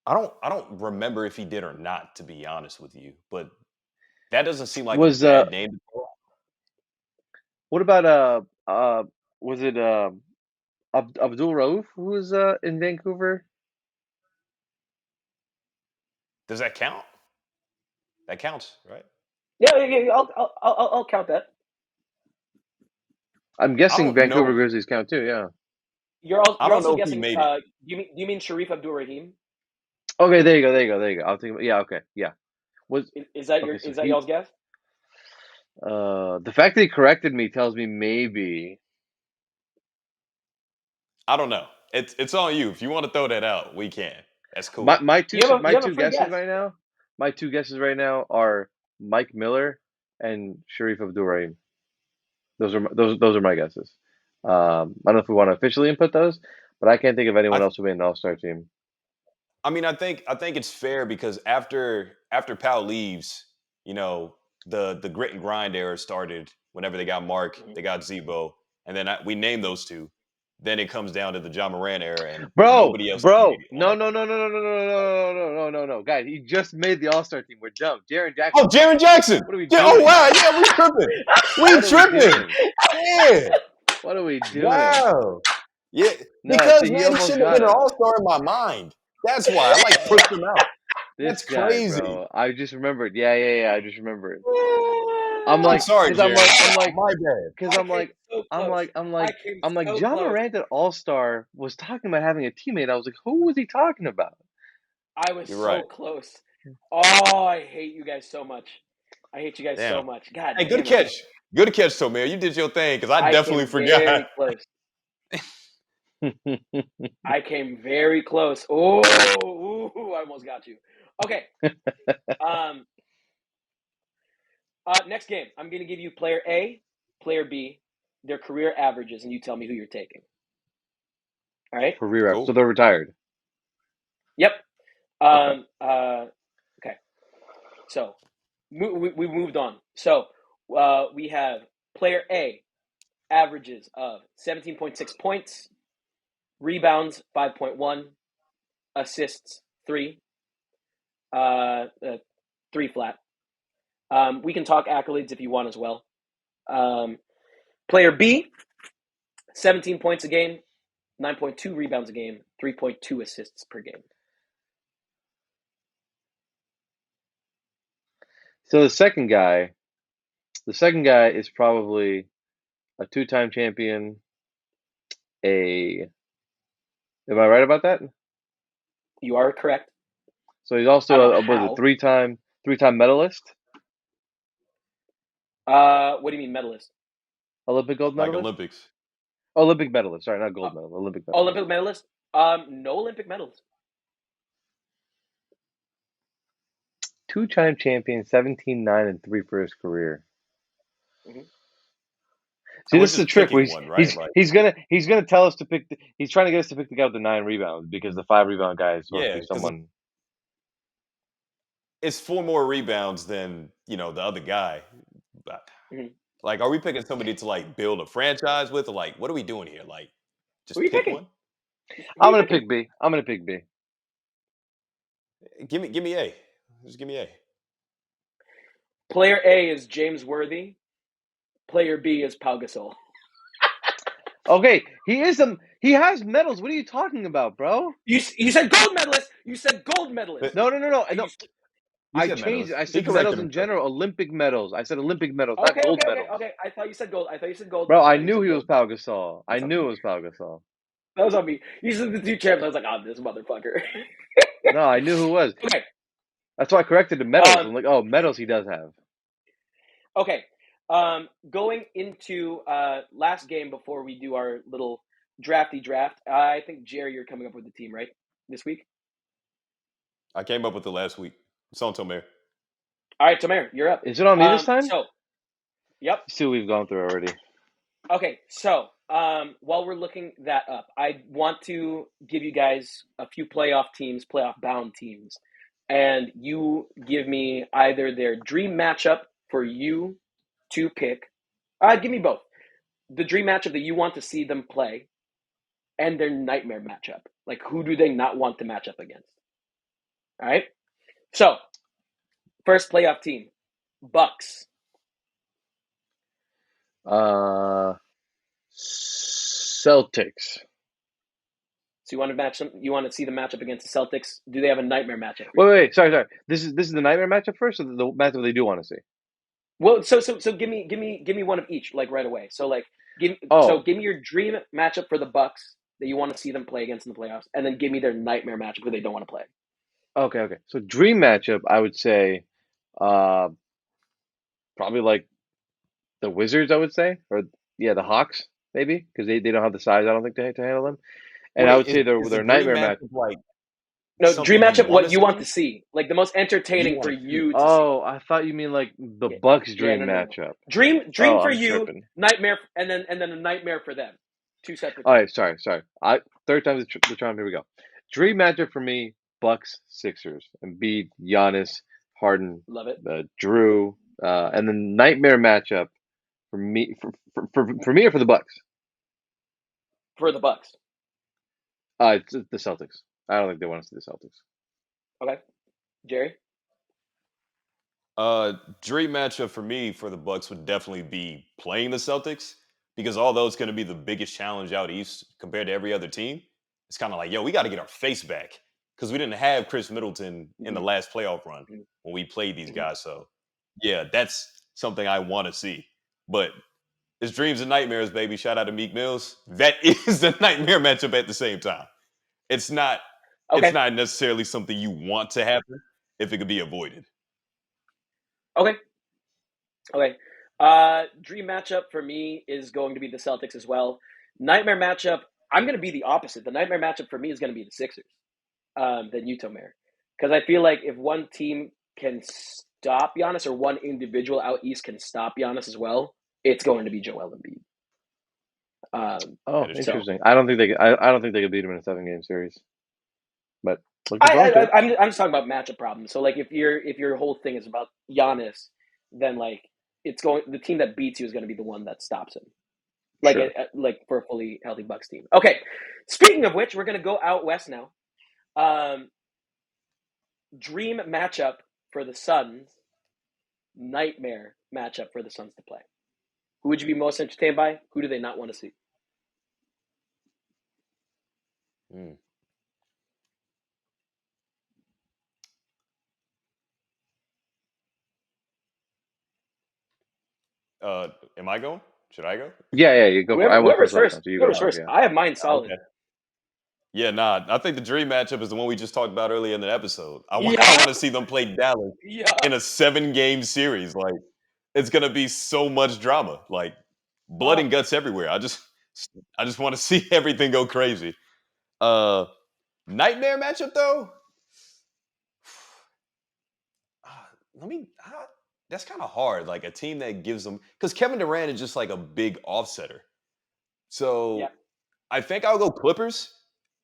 I don't remember if he did or not, to be honest with you. But that doesn't seem like a Was bad name to throw out. what about was it Abdul Rauf who was in Vancouver? Does that count? That counts, right? Yeah. I'll count that. I'm I guessing don't Vancouver know. Grizzlies count too. Yeah. I You're don't also know if he guessing. made it. Do you mean Sharif Abdul Rahim? Okay, there you go, there you go, there you go. I'll think. Yeah, okay, yeah. Was Is that okay. So is that he y'all's guess? the fact that he corrected me tells me maybe I don't know. It's on you. If you want to throw that out, we can. That's my cool. You my have a two free guesses guess. right now. My two guesses right now are Mike Miller and Sharif Abdul-Rahim. Those are my guesses. I don't know if we want to officially input those, but I can't think of anyone I else who made an All-Star team. I mean, I think it's fair because after Powell leaves, you know, the grit and grind era started whenever they got Mark, Mhm. they got Zebo, and then we named those two. Then it comes down to the Ja Morant era, and nobody else made Bro, it on no, our no, team. no, no, no, no, no, no, no, no, no, no, no, guys, he just made the All-Star team. We're dumb. Jaren Oh, Jackson's Jaron All-Star. Jackson. What are we Yeah. Oh doing? wow. Yeah, we tripping. We What are we tripping. doing? Yeah. What are we doing? Wow. Yeah. No, Because see, he man, he almost shouldn't have got been an it. All Star in my mind. That's why I like pushed him out. This That's guy, crazy. bro. I just remembered. Yeah, yeah, yeah. I just remembered. I'm I'm like, sorry, cause I'm Jaron. like, I'm like, My bad. cause I I'm came like, so I'm close. like, I'm I like, came I'm like, so Ja close. Morant at All Star was talking about having a teammate. I was like, who was he talking about? I was You're so right. close. Oh, I hate you guys so much. I hate you guys so Damn. much. God Hey, good damn it. catch. Good catch, Tomer. You did your thing because I I definitely came forgot. very close. I came very close. Oh, ooh, I almost got you. Okay. Um. Next game, I'm going to give you player A, player B, their career averages, and you tell me who you're taking. All right. Career up. So Cool. they're retired. Yep. Okay. Okay. So we moved on. So we have player A averages of 17.6 points, rebounds 5.1, assists 3, uh, uh, 3 flat. We can talk accolades if you want as well. Player B, 17 points a game, 9.2 rebounds a game, 3.2 assists per game. So the second guy is probably a two-time champion. Am I right about that? You are correct. So he's I also don't know was a how. three-time medalist, What do you mean medalist? Olympic gold Like medalist, Olympics. Olympic medalist. Sorry, not Uh, gold medal, Olympic medalist. Olympic medalist? No Olympic medals. Two-time champion, 17-9-3 for his career. Mm-hmm. See, And we're this is a just trick where picking one, right? Like, he's gonna tell us to pick. He's trying to get us to pick the guy with the 9 rebounds because the 5 rebound guy is supposed to yeah, be because someone. it's 4 more rebounds than the other guy. But, Mm-hmm. like, are we picking somebody to like build a franchise with, or like, what are we doing here? Like, Who are just you pick picking? one. Who are I'm you gonna picking? pick B. I'm gonna pick B. Give me A. Just give me A. Player A is James Worthy. Player B is Pau Gasol. Okay, he has medals. What are you talking about, bro? You said gold medalist. You said gold medalist. No, no, no, no, And no. you He I said changed it. medalist. I He said corrected medals in himself. general. Olympic medals. I said Olympic medals, not okay, gold okay, okay, medals. okay. I thought you said gold. I thought you said gold. Bro, I I thought you knew said he was gold. Pau Gasol. I That's on knew me. it was Pau Gasol. That was on me. You said the two champs. I was like, oh, this motherfucker. No, I knew who it was. Okay. That's why I corrected the medals. Um. I'm like, oh, medals he does have. Okay. Going into last game before we do our little drafty draft. I think Jerry, you're coming up with the team right this week. I came up with it last week. It's on Tomer. All right, Tamer, you're up. Is it on me this time? So, yep. See what we've gone through already. Okay, so While we're looking that up, I want to give you guys a few playoff teams, playoff bound teams, and you give me either their dream matchup for you to pick. Give me both. The dream matchup that you want to see them play and their nightmare matchup. Like, who do they not want to match up against? All right. So, first playoff team, Bucks. Celtics. So you want to match them? You want to see the matchup against the Celtics? Do they have a nightmare matchup for you? Wait. Sorry. This is the nightmare matchup first, or the matchup they do want to see? Well, so give me one of each, like right away. So like give Oh, give me your dream matchup for the Bucks that you want to see them play against in the playoffs, and then give me their nightmare matchup who they don't want to play. okay. So dream matchup, I would say, uh, probably like the Wizards. I would say, or yeah, the Hawks maybe because they don't have the size. I don't think to handle them. And I Wait, would say is the their dream nightmare match. matchup like No, dream something you matchup. want to What you want see? to see, like the most You entertaining want for to see? you to see. Oh, I thought you mean like the Yeah, Bucks yeah, dream no. matchup. Dream Oh, for I'm you, tripping. nightmare, and then a nightmare for them. Two separate All things. right, sorry. I third time's the charm. Here we go. Dream matchup for me: Bucks Sixers, Embiid, Giannis, Harden, Love it Drew, and then nightmare matchup for me for me or for the Bucks. for the Bucks. It's the Celtics. I don't think they want to see the Celtics. Okay, Jerry. Uh, Dream matchup for me for the Bucks would definitely be playing the Celtics because although it's going to be the biggest challenge out east compared to every other team, it's kind of like, yo, we got to get our face back because we didn't have Chris Middleton in the Mm-hmm, last playoff run when we played these mm-hmm. guys. So, yeah, that's something I want to see. But it's dreams and nightmares, baby. Shout out to Meek Mills. That is the nightmare matchup at the same time. It's not. It's Okay, not necessarily something you want to happen if it could be avoided. okay. Okay. Dream matchup for me is going to be the Celtics as well. Nightmare matchup, I'm going to be the opposite. The nightmare matchup for me is going to be the Sixers than Utah Mare. Because I feel like if one team can stop Giannis or one individual out east can stop Giannis as well, it's going to be Joel Embiid. Oh, That is true. So interesting. I don't think I don't think they could beat them in a 7 game series, but looking forward to it. I'm just talking about matchup problems. So like if your whole thing is about Giannis, then like the team that beats you is going to be the one that stops him. Sure. Like for a fully healthy Bucks team. Okay, speaking of which, we're gonna go out west now. Dream matchup for the Suns, nightmare matchup for the Suns to play. Who would you be most entertained by? Who do they not want to see? Mm. Am I going? Should I go? Yeah. You go for. I went Whoever's first last first, time, so you go whoever's now. first. Yeah. I have mine solid. Okay. Yeah, nah. I think the dream matchup is the one we just talked about earlier in the episode. I Yeah, want to see them play Dallas yeah. in a 7 game series. Like it's gonna be so much drama, like blood Oh, and guts everywhere. I just want to see everything go crazy. Uh, Nightmare matchup though. Let me. That's kind of hard. Like a team that gives them because Kevin Durant is just like a big offsetter. yeah. So I think I'll go Clippers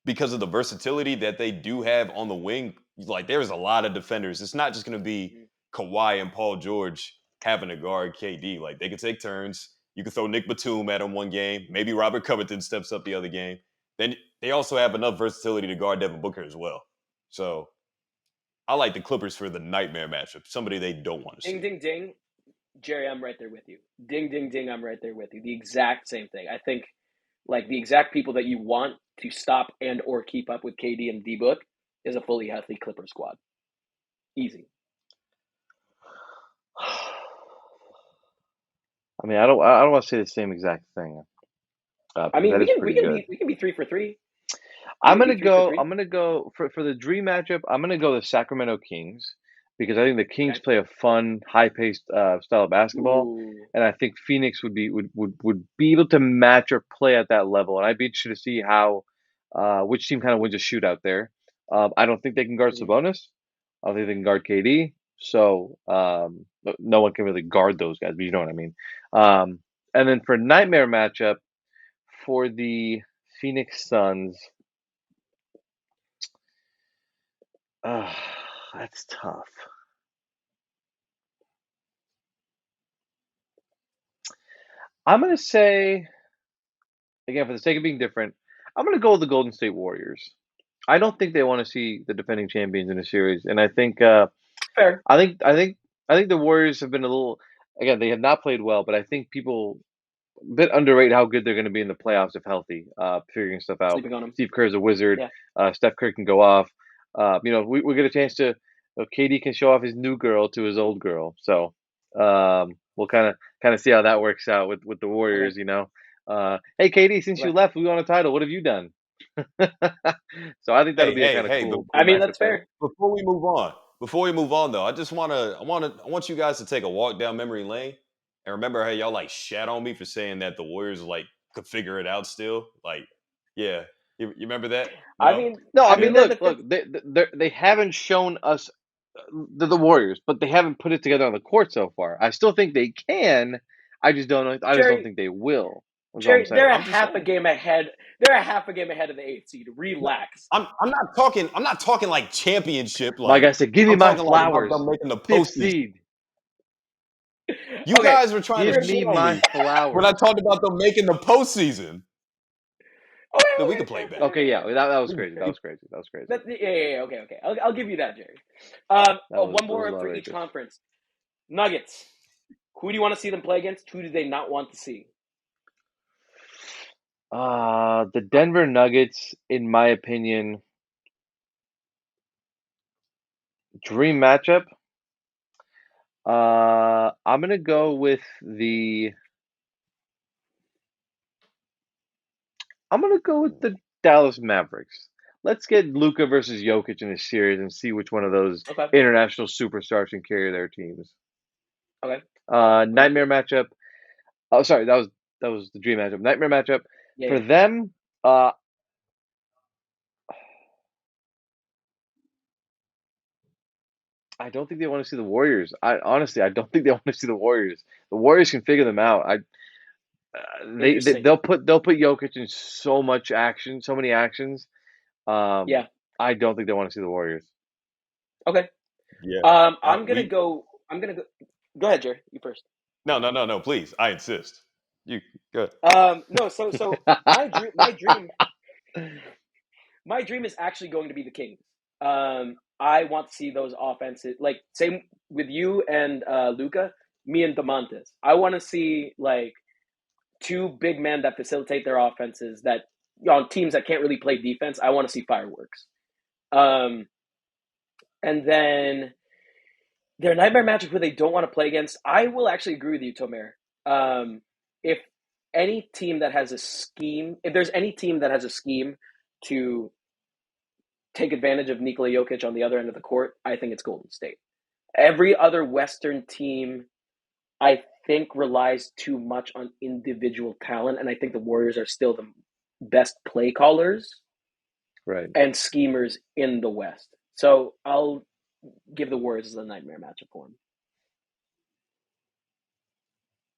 because of the versatility that they do have on the wing. Like there's a lot of defenders. It's not just going to be Mhm. Kawhi and Paul George having to guard KD. Like they could take turns. You could throw Nick Batum at him one game. Maybe Robert Covington steps up the other game. Then they also have enough versatility to guard Devin Booker as well. So I like the Clippers for the nightmare matchup. Somebody they don't want to Ding, see. ding, ding. Jerry, I'm right there with you. Ding, ding, ding. I'm right there with you. The exact same thing. I think like the exact people that you want to stop and or keep up with KD and D Book is a fully healthy Clipper squad. Easy. I mean, I don't want to say the same exact thing I because mean, that is pretty good. we can be 3 for 3. We I'm can be gonna three for go. three. I'm gonna go for the dream matchup. I'm gonna go the Sacramento Kings because I think the Kings Okay. play a fun, high-paced style of basketball, Ooh. and I think Phoenix would be able to match or play at that level. And I'd be interested to see how which team kind of wins a shootout there. I don't think they can guard Mhm. Sabonis. I don't think they can guard KD. So no one can really guard those guys. But you know what I mean. And then for nightmare matchup. for the Phoenix Suns. That's tough. I'm gonna say again, for the sake of being different, I'm gonna go with the Golden State Warriors. I don't think they want to see the defending champions in a series, and I think Fair. I think I think I think the Warriors have been a little. Again, they have not played well, but I think people a bit underrate how good they're going to be in the playoffs if healthy, figuring stuff out. Sleeping on him. Steve Kerr's a wizard. Yeah. Steph Curry can go off. We get a chance to. KD can show off his new girl to his old girl. So we'll kind of see how that works out with the Okay. Warriors. Hey KD, since you Okay. left, we won a title. What have you done? So I think that'll be a kind of Hey. cool I mean, matchup that's there. fair. Before we move on though, I want you guys to take a walk down memory lane and remember how y'all like shat on me for saying that the Warriors like could figure it out still. Like, yeah, you remember that? I No. mean, No, I I mean, mean, they're look, the fifth. look, they haven't shown us the Warriors, but they haven't put it together on the court so far. I still think they can. I just don't know. I just don't Jerry, think they will. That's all I'm Jerry, they're saying. a I'm just half a saying. game ahead. They're a half a game ahead of the eighth seed. No, Relax. I'm not talking like championship. My Like guy said, "Give me I'm my talking like about flowers, them making the fifth postseason. seed. You Okay, guys were trying to Give Jerry, shit me on my me when I flowers." talked about them making the postseason. okay, But we okay, could play fair, back. fair, Okay, yeah, fair. that was We could crazy. That play was crazy. That was crazy. Yeah, okay, okay. I'll give you that, Jerry. That One was more for each outrageous. conference. Nuggets. Who do you want to see them play against? Who do they not want to see? The Denver Nuggets, in my opinion, dream matchup. I'm gonna go with the. I'm gonna go with the Dallas Mavericks. Let's get Luka versus Jokic in a series and see which one of those Okay, international superstars can carry their teams. okay, okay. Nightmare matchup. Oh, sorry, that was the dream matchup. Nightmare matchup Yeah, for yeah. them. Uh, I don't think they want to see the Warriors. I honestly, I don't think they want to see the Warriors. The Warriors can figure them out. Interesting. They'll put Jokic in so much action, so many actions. Um, Yeah. I don't think they want to see the Warriors. Okay. Yeah. I'm gonna We go. I'm gonna go. Go ahead, Jerry. You first. no. Please, I insist. You good? No. So my dream is actually going to be the Kings. I want to see those offenses. Like same with you and Luca, me and Demontis. I want to see like two big men that facilitate their offenses. That on teams that can't really play defense. I want to see fireworks. Um, and then their nightmare matchup where they don't want to play against. I will actually agree with you, Tomer. If any team that has a scheme, if there's any team that has a scheme to take advantage of Nikola Jokic on the other end of the court, I think it's Golden State. Every other Western team, I think, relies too much on individual talent, and I think the Warriors are still the best play callers Right. and schemers in the West. So I'll give the Warriors as a nightmare matchup for them.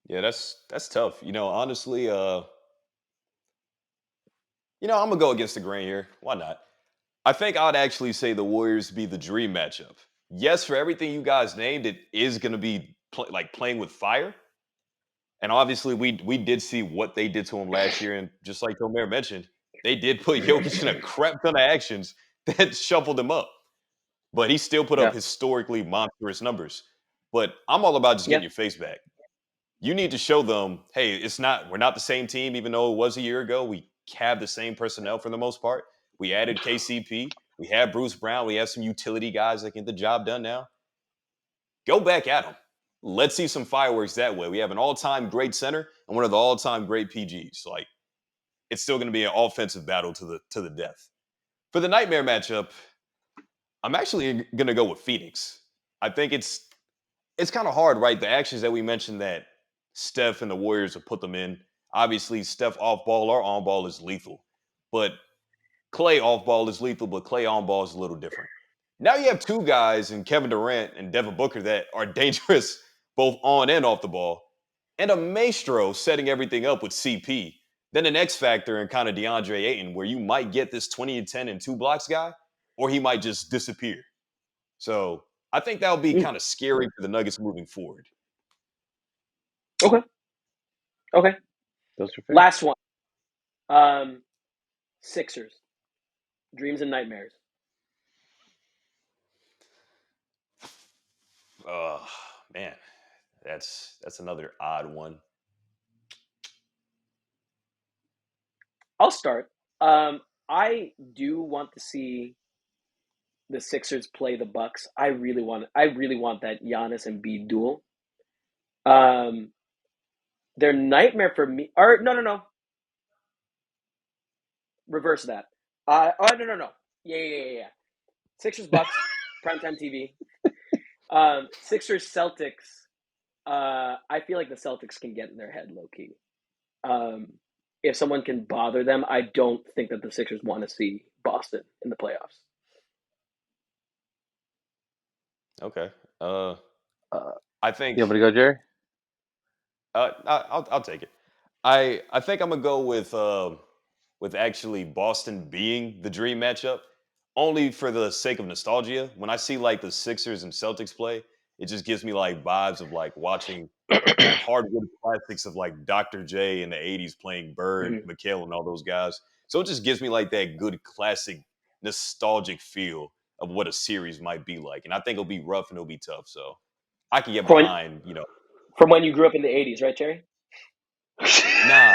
Yeah, that's tough. Honestly, I'm gonna go against the grain here. Why not? I think I'd actually say the Warriors be the dream matchup. Yes, for everything you guys named, it is gonna be like playing with fire. And obviously, we did see what they did to him last year, and just like Tomer mentioned, they did put Jokic in a crap ton of actions that shuffled him up. But he still put up Yeah. historically monstrous numbers. But I'm all about just getting Yeah. your face back. You need to show them, hey, we're not the same team, even though it was a year ago. We have the same personnel for the most part. We added KCP. We have Bruce Brown. We have some utility guys that get the job done now. Go back at them. Let's see some fireworks that way. We have an all-time great center and one of the all-time great PGs. Like, it's still going to be an offensive battle to the death. For the nightmare matchup, I'm actually going to go with Phoenix. I think it's kind of hard, right? The actions that we mentioned that Steph and the Warriors have put them in. Obviously, Steph off ball or on ball is lethal, but Clay off ball is lethal, but Clay on ball is a little different. Now you have two guys in Kevin Durant and Devin Booker that are dangerous both on and off the ball, and a maestro setting everything up with CP. Then the next factor in kind of DeAndre Ayton, where you might get this 20 and 10 and 2 blocks guy, or he might just disappear. So I think that would be Mm, kind of scary for the Nuggets moving forward. okay. Okay. Those are fair. Last one. Um, Sixers. Dreams and nightmares. Oh man, that's another odd one. I'll start. I do want to see the Sixers play the Bucks. I really want that Giannis and Embiid duel. Um, their nightmare for me, or no, reverse that. No. Yeah. Sixers Bucks primetime TV. Sixers Celtics. I feel like the Celtics can get in their head low key. If someone can bother them, I don't think that the Sixers want to see Boston in the playoffs. Okay. Uh, I you think want me to go, Jerry? I'll take it. I think I'm gonna go with actually Boston being the dream matchup, only for the sake of nostalgia. When I see like the Sixers and Celtics play, it just gives me like vibes of like watching hardwood classics of like Dr. J in the '80s playing Bird, Mhm. McHale, and all those guys. So it just gives me like that good classic nostalgic feel of what a series might be like, and I think it'll be rough and it'll be tough. So I can get From when, behind, you know. from when you grew up in the '80s, right, Jerry? Nah.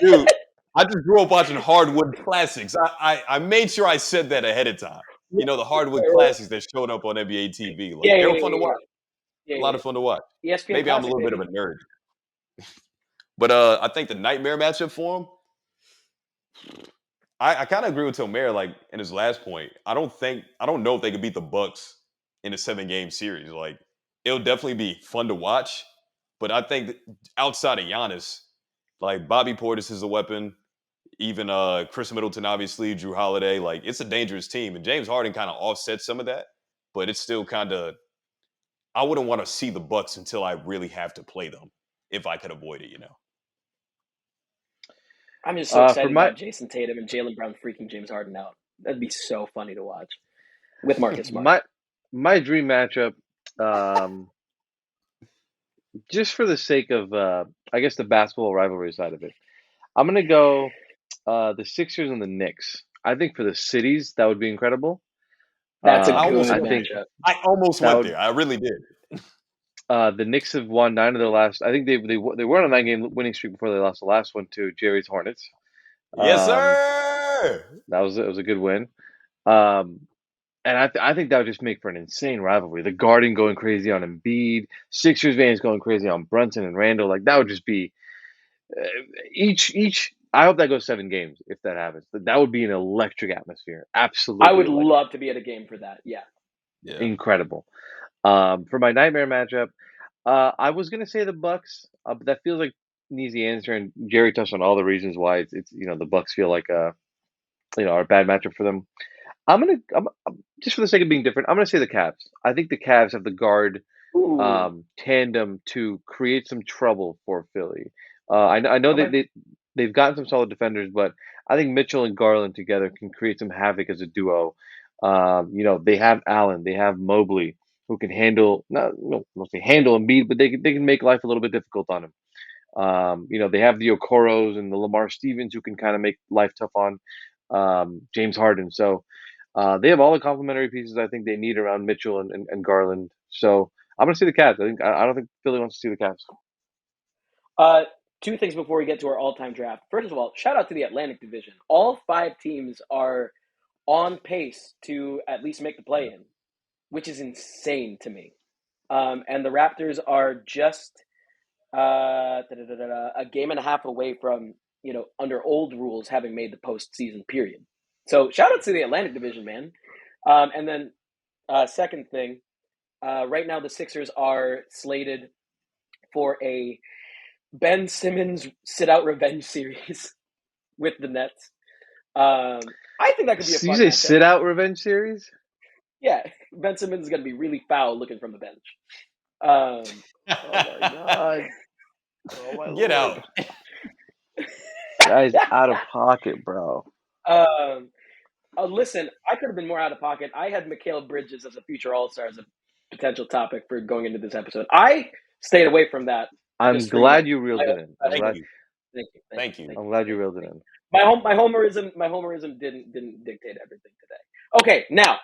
Dude, I just grew up watching hardwood classics. I made sure I said that ahead of time. You know, the hardwood classics that showed up on NBA TV. Like, Yeah, they yeah, were yeah, fun to yeah, watch. yeah, A yeah, lot yeah. of fun to watch. ESPN Maybe I'm a Classic, little bit of a baby. nerd. But I think the nightmare matchup for him, I kind of agree with Tomer, like in his last point. I don't know if they could beat the Bucks in a 7 game series. Like, it'll definitely be fun to watch. But I think that outside of Giannis, like Bobby Portis is a weapon. Even Chris Middleton, obviously, Drew Holiday. Like, it's a dangerous team, and James Harden kind of offsets some of that, but it's still kind of. I wouldn't want to see the Bucks until I really have to play them, if I could avoid it. You know. I'm just so For excited my about Jason Tatum and Jaylen Brown freaking James Harden out. That'd be so funny to watch with Marcus Smart. my my dream matchup, um, just for the sake of I guess the basketball rivalry side of it, I'm gonna go the Sixers and the Knicks. I think for the cities that would be incredible. That's a I almost I good went think there. matchup. I almost that went would there. I really did. the Knicks have won 9 of their last. I think they were on a 9 game winning streak before they lost the last one to Jerry's Hornets. Yes, Um, sir. that was it was a good win. Um, and I think that would just make for an insane rivalry. The Garden going crazy on Embiid, Sixers fans going crazy on Brunson and Randall. Like that would just be uh, each. I hope that goes 7 games if that happens. That would be an electric atmosphere. I Absolutely would electric. love to be at a game for that. Yeah. Yeah. Incredible. For my nightmare matchup, I was gonna say the Bucks, but that feels like an easy answer. And Jerry touched on all the reasons why it's the Bucks feel like are a bad matchup for them. Just for the sake of being different, I'm gonna say the Cavs. I think the Cavs have the guard Ooh. tandem to create some trouble for Philly. I know Okay. they've gotten some solid defenders, but I think Mitchell and Garland together can create some havoc as a duo. They have Allen, they have Mobley, who can handle not no, mostly handle Embiid, but they can make life a little bit difficult on him. They have the Okoros and the Lamar Stevens who can kind of make life tough on James Harden. So they have all the complementary pieces I think they need around Mitchell and Garland. So I'm gonna see the Cavs. I don't think Philly wants to see the Cavs. Uh, Two things before we get to our all-time draft. First of all, shout out to the Atlantic Division. All five teams are on pace to at least make the Yeah. play-in, which is insane to me. And the Raptors are just a game and a half away from under old rules having made the postseason period. So shout out to the Atlantic Division, man. And then second thing, right now the Sixers are slated for a Ben Simmons sit out revenge series with the Nets. I think that could be a You fun say matchup. sit out revenge series? Yeah, Ben Simmons is going to be really foul looking from the bench. Oh my god. Oh my Get lord. out. Guy's out of pocket, bro. Um, listen, I could have been more out of pocket. I had Mikal Bridges as a future All-Star as a potential topic for going into this episode. I stayed away from that I'm just for glad you my reeled it own in. Thank professional. you. Thank you, Thank you. thank I'm you, glad you thank you, reeled it thank you. in. My homerism didn't dictate everything today. Okay, now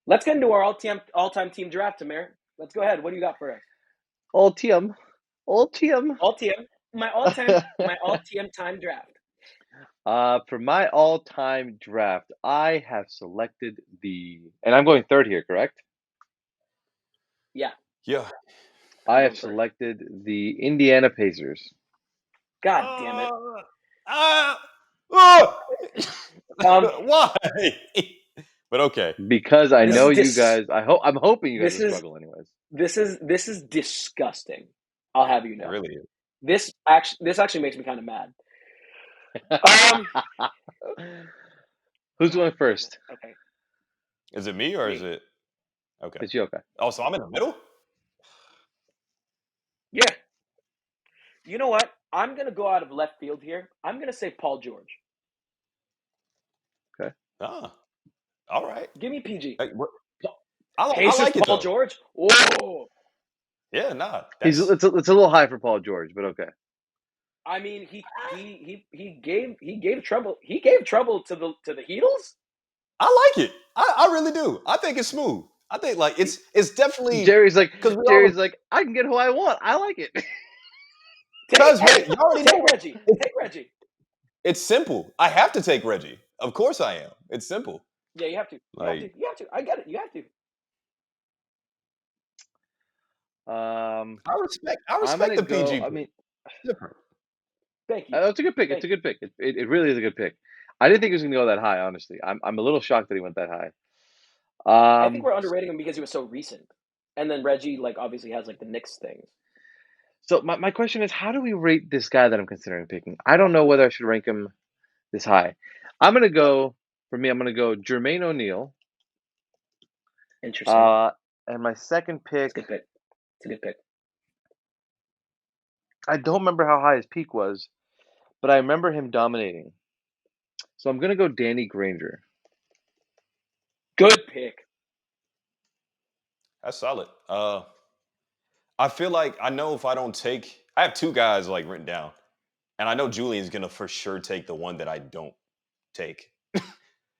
let's get into our all-time team draft, Tamir. Let's go ahead. What do you got for us? Ultium. Ultium. All TM, my all-TM time draft. For my all-time draft, I have selected and I'm going third here, correct? Yeah, Yeah. I you're have going first. selected the Indiana Pacers. God damn it. Uh, uh, uh, Um, why? But okay. Because I this know is you guys. I'm hoping you guys this will is struggle, anyways. this is disgusting. I'll have you It know. really is. This actually makes me kind of mad. Um, Who's God going damn it. first? Okay, Is it me or is me. it okay? It's you, okay. Oh, so I'm in the middle? Yeah. You know what? I'm gonna go out of left field here. I'm gonna say Paul George. Okay. Ah, all right. Give me PG. Hey, what? Pa- I Pacers like it Paul though. George. Oh, Yeah, nah. It's a little high for Paul George, but okay. I mean he gave trouble. He gave trouble to the Heatles. I like it. I really do. I think it's smooth. I think like it's definitely Jerry's like, because we all Jerry's like, I can get who I want. I like it. because man, Hey, you already take know Reggie. Take Reggie. it's simple. I have to take Reggie. Of course I am. It's simple. Yeah, you have to. You have to. Like You have to. I get it. You have to. Um, I I'm respect gonna the go. PG I pick. mean, Different. Thank you. it's a good pick. It's Thank a you. good pick. It really is a good pick. I didn't think he was gonna go that high. Honestly, I'm a little shocked that he went that high. I think Um, we're underrating him because he was so recent. And then Reggie, like, obviously has like the Knicks things. so my question is, how do we rate this guy that I'm considering picking? I don't know whether I should rank him this high. I'm gonna go. For me, I'm gonna go Jermaine O'Neal. Interesting. Uh, and my second It's pick, a good pick. It's a good pick. I don't remember how high his peak was, but I remember him dominating. So I'm gonna go Danny Granger. Good pick. That's solid. I feel like I know if I don't take I have two guys like written down. And I know Julian's gonna for sure take the one that I don't take.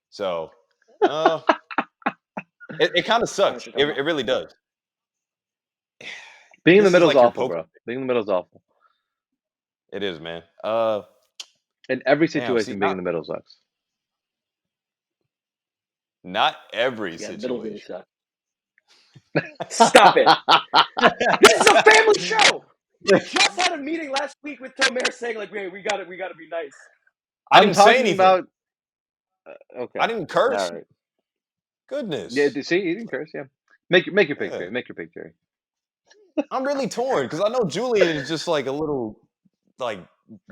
So uh it kind of I know what sucks. you're It, talking it about. really does. Being in the This is middle is like your awful, poker bro. pick. Being in the middle is awful. It is, man. In every Damn, see, situation, being in the middle sucks. not every Yeah, the middle really situation. sucks. Stop it. This is a family show. We just had a meeting last week with Tomer saying like, we gotta be nice. I I'm didn't say talking anything. about. I Okay. didn't All curse. right. Yeah. Goodness. See, you didn't curse. Yeah. Make your pick, Yeah. Jerry. Make your pick, Jerry. I'm really torn because I know Julian is just like a little like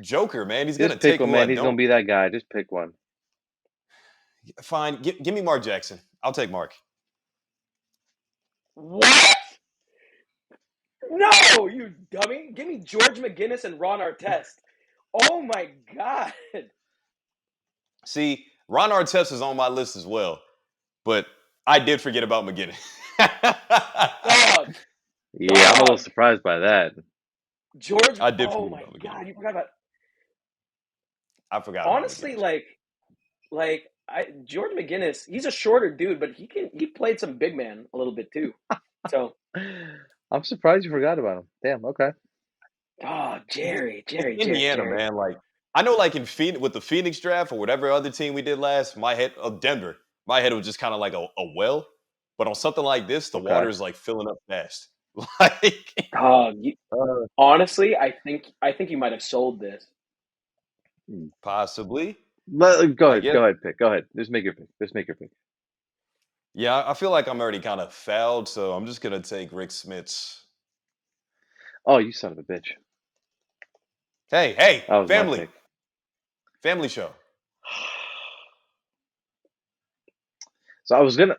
joker, man. He's gonna Just pick take one, who I man. He's gonna don't. be that guy. Just pick one. Fine. Give me Mark Jackson. I'll take Mark. What? No, you dummy. Give me George McGinnis and Ron Artest. Oh my god. See, Ron Artest is on my list as well, but I did forget about McGinnis. Dog. Yeah, I'm a little Dog. surprised by that. George. I did Oh forget my about McGinnis. god, you forgot about. I forgot about Honestly, McGinnis. George McGinnis, he's a shorter dude, but he played some big man a little bit too. So, I'm surprised you forgot about him. Damn. Okay. oh, Jerry, It's Jerry, Jerry, Indiana, Jerry. man. Like I know, like in Phoenix with the Phoenix draft or whatever other team we did last, my head of Denver, my head was just kind of like a well. But on something like this, the Okay. water is like filling up fast. Like Oh, uh, honestly, I think you might have sold this. possibly, Go I ahead. guess. Go ahead. Pick. Go ahead. Just make your pick. Just make your pick. Yeah, I feel like I'm already kind of fouled, so I'm just gonna take Rick Smits. Oh, you son of a bitch. Hey, That was my family, pick. family show. So I was gonna.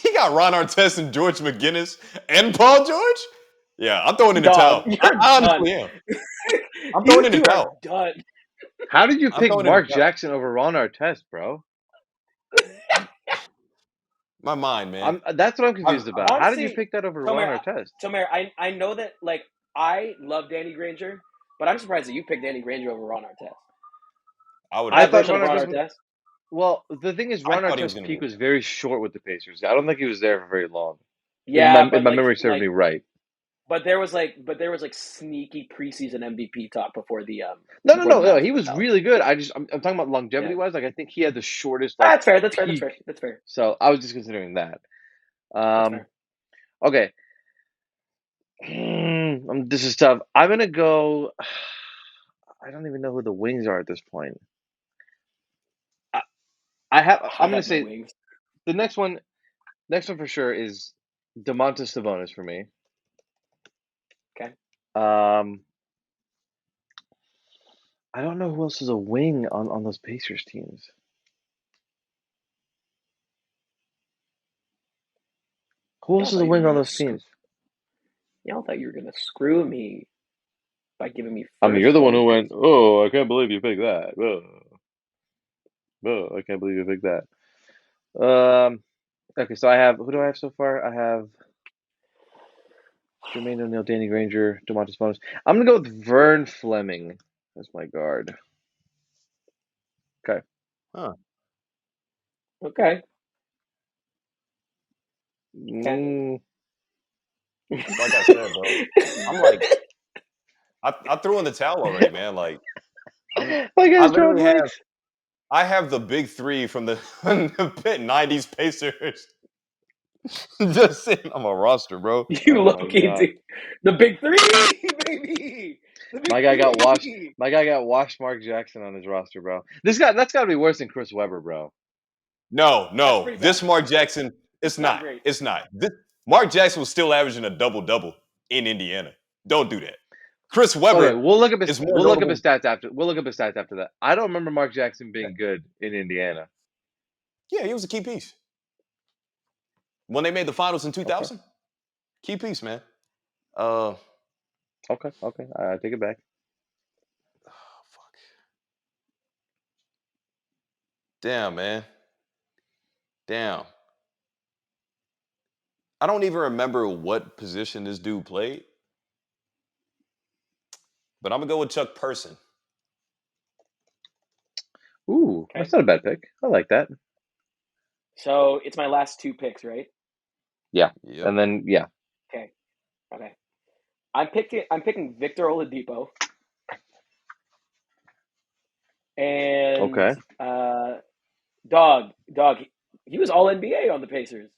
He got Ron Artest and George McGinnis and Paul George. Yeah, I'm throwing in the Dog, towel. you're I done. honestly am. I'm throwing You in the two are towel. done. How did you I'm pick throwing in the Mark towel. Jackson over Ron Artest, bro? My mind, man. That's what I'm I'm, confused about. How did you Honestly, pick that over Ron Tomer, Artest? Tomer, I know that like I love Danny Granger, but I'm surprised that you picked Danny Granger over Ron Artest. I would I My agree. thought version Ron of Ron Artest was Artest. well. The thing is, I Ron thought he was Artest's going to peak win. was very short with the Pacers. I don't think he was there for very long. Yeah, If but my memory serves me right. but there was like sneaky preseason MVP talk before the No, no. Mavs He went was out. really good. I'm talking about longevity Yeah, wise. Like I think he had the shortest like that's fair. That's fair. That's peak. fair. That's fair. So I was just considering that. That's Um. fair. Okay. This is tough. I'm gonna go. I don't even know who the wings are at this point. I, I have. I I'm gonna have no say wings. the next one. Next one for sure is Domantas Sabonis for me. Okay. Um. I don't know who else is a wing on those Pacers teams. Who else Y'all is a thought you were wing on gonna those teams? y'all thought you were gonna screw me by giving me I mean, you're first the one who wingers. went. Oh, I can't believe you picked that. I can't believe you picked that. Okay, so I have who do I have so far? I have Jermaine O'Neal, Danny Granger, Domantas Sabonis. I'm gonna go with Vern Fleming as my guard. Okay. Huh. Okay. Okay. Mm, Like I said, bro, I'm like, I threw in the towel already, man. Like, my I guy's drawing literally have, blanks. I have the big three from the, the pit '90s Pacers just sitting on my roster, bro. You Oh my look god. into the big three, baby. The My big guy got washed. three. My guy got washed. Mark Jackson on his roster, bro. That's got to be worse than Chris Webber, bro. No, That's no, pretty bad. this Mark Jackson, it's It's not not. great. It's not. Mark Jackson was still averaging a double double in Indiana. Don't do that. Chris Okay, Webber we'll look up his is more we'll look up his notable. stats after. We'll look up his stats after that. I don't remember Mark Jackson Okay. being good in Indiana. Yeah, he was a key piece when they made the finals in Okay, 2000. Key piece, man. Uh, okay. I take it back. oh, fuck. Damn, man. Damn. I don't even remember what position this dude played, but I'm gonna go with Chuck Person. Ooh, Okay. that's not a bad pick. I like that. So it's my last two picks, right? Yeah, Yep. and then yeah. Okay. Okay. I'm picking Victor Oladipo and Okay. dog. He was all NBA on the Pacers.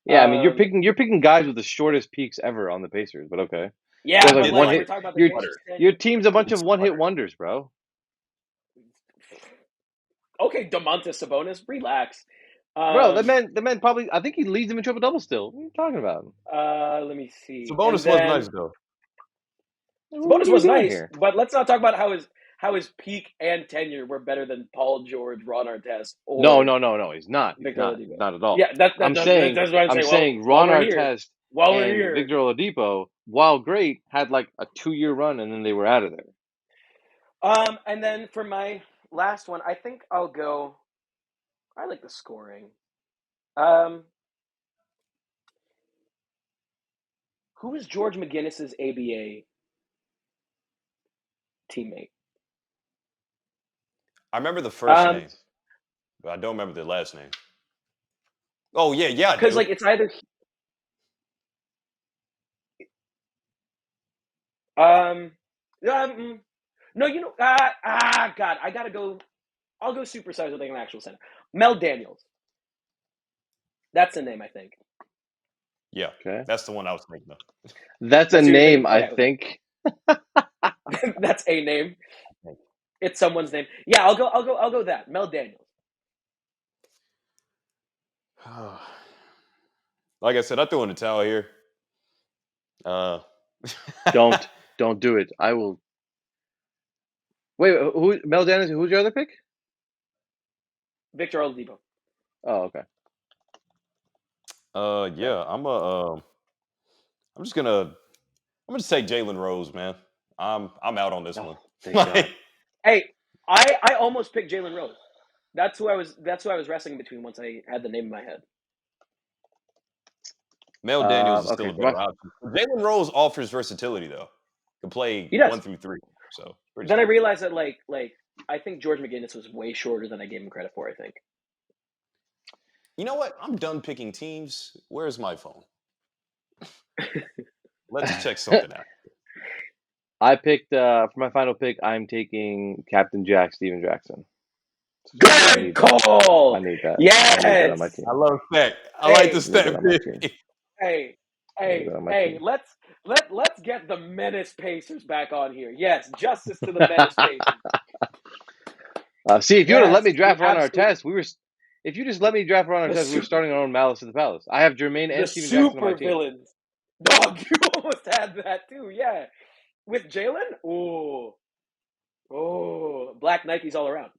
Yeah, I mean Um, you're picking guys with the shortest peaks ever on the Pacers, but okay. You yeah, guys That like but did one like like we're hit. talking about the Your water. Pacers your tenure. team's a bunch of one hit Water. wonders, bro. Okay, Domantas Sabonis, relax. Bro, Um, the man probably. I think he leads them in triple double still. What are you talking about? let me see. And Sabonis was nice then though. Sabonis What are you was doing nice, here? but let's not talk about how his peak and tenure were better than Paul George, Ron Artest, No, or no, no, no. He's not. He's Victor not. Oladipo. Not at all. Yeah, that's what I'm I'm saying. Well, saying Ron Artest while we're and here, Victor Oladipo, while great, had like a 2 year run and then they were out of there. and then for my last one, I think I'll go. I like the scoring. Um, who was George McGinnis's ABA teammate? I remember the first Um, name, but I don't remember the last name. Oh yeah, yeah, I because do. like it's either um, um no, God, I gotta go. I'll go supersize with like an actual center. Mel Daniels. That's the name, I think. Yeah, Okay. that's the one I was thinking of. That's a That's who you're name, thinking? I Okay, okay. think. That's a name. It's someone's name. Yeah, I'll go that. Mel Daniels. Like I said, I threw in the towel here. Uh, Don't do it. I will. Wait, who? Mel Dennis? Who's your other pick? Victor Oladipo. Oh, okay. Okay. yeah, I'm just gonna I'm gonna say Jalen Rose, man. I'm out on this one. Oh, thank God. Hey, I almost picked Jalen Rose. That's who I was wrestling between once I had the name in my head. Mel Daniels is still Okay, a better option. Jalen Rose offers versatility though. Can play He 1 does. through 3. So pretty Then I solid. realized that like I think George McGinnis was way shorter than I gave him credit for. I think. You know what? I'm done picking teams. Where's my phone? Let's check something out. I picked for my final pick. I'm taking Captain Jack, Steven Jackson. I Good need that. call. I need that. I need that on my Yes. I team. love that. I like the Hey, I need that step on my team. pick. hey, I need that on my hey. team. Let's get the Menace Pacers back on here. Yes, justice to the Menace Pacers. See, if you would have let Yes, me we draft around our absolutely test, we were. If you just let me draft around our the test, we were super starting our own Malice of the Palace. I have Jermaine the and Steven Jackson on my super team. villains. Dog, you almost had that too. Yeah, with Jalen. Oh, black Nikes all around.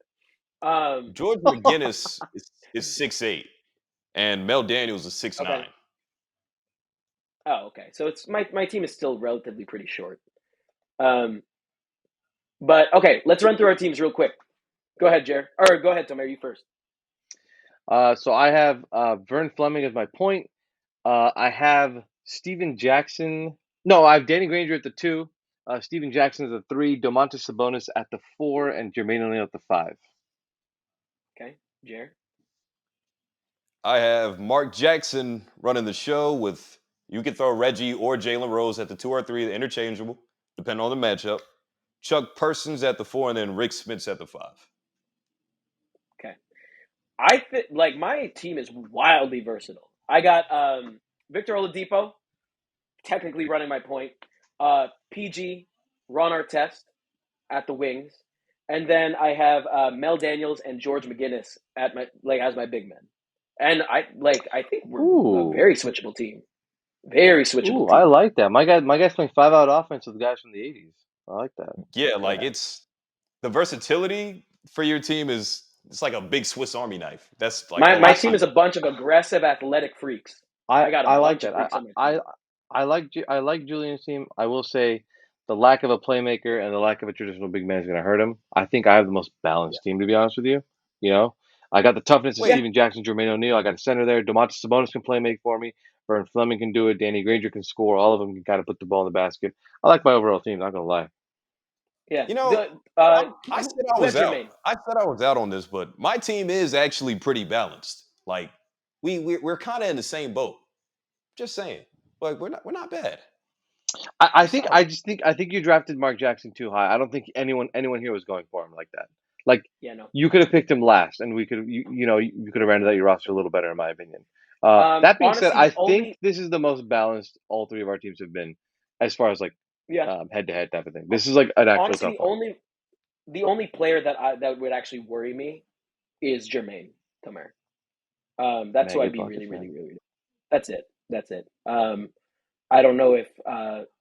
George McGinnis is 6'8", and Mel Daniels is 6'9". Okay. Oh, okay. So it's my team is still relatively pretty short. Um, but okay, let's run through our teams real quick. Go ahead, Jer. Or go ahead, Tomer. You first. So I have Vern Fleming as my point. I have Steven Jackson. No, I have Danny Granger at the 2. Steven Jackson at the 3. Domantas Sabonis at the 4, and Jermaine O'Neal at the 5. Okay, Jer. I have Mark Jackson running the show with you can throw Reggie or Jalen Rose at the 2 or 3, interchangeable, depending on the matchup. Chuck Persons at the 4, and then Rick Smits at the 5. Okay. I think like my team is wildly versatile. I got Victor Oladipo, technically running my point. PG, Ron Artest at the wings, and then I have Mel Daniels and George McGinnis at my as my big men. And I think we're a Ooh, very switchable team. Very switchable I team. like that. My guy's playing 5-out offense with the guys from the 80s. I like that. Yeah, like Yeah. it's the versatility for your team is it's like a big Swiss Army knife. That's like all My I team see. is a bunch of aggressive athletic freaks. I got a I like bunch of that. freaks on my I team. I like Julian's team. I will say the lack of a playmaker and the lack of a traditional big man is going to hurt him. I think I have the most Yeah. balanced team, to be honest with you. You know, I got the toughness of Yeah. Wait, Steven Jackson, Jermaine O'Neal. I got a center there. Domantas Sabonis can play make for me. Vern Fleming can do it. Danny Granger can score. All of them can kind of put the ball in the basket. I like my overall team. Not gonna lie. Yeah. you know, The I said I go ahead, was out. Jermaine. I said I was out on this, but my team is actually pretty balanced. Like we're kind of in the same boat. Just saying. Like we're not bad. I We're think solid. I think you drafted Mark Jackson too high. I don't think anyone here was going for him like that. Like Yeah, no. you could have picked him last, and we could you could have rounded out your roster a little better, in my opinion. That being said, Honestly, I the think only this is the most balanced all three of our teams have been, as far as like yeah, head to head type of thing. This is like an actual honestly tough one. the only player that would actually worry me is Jermaine Tomer. That's Man, who I'd good be point, really, good really, point. really. That's it. That's it. I don't know if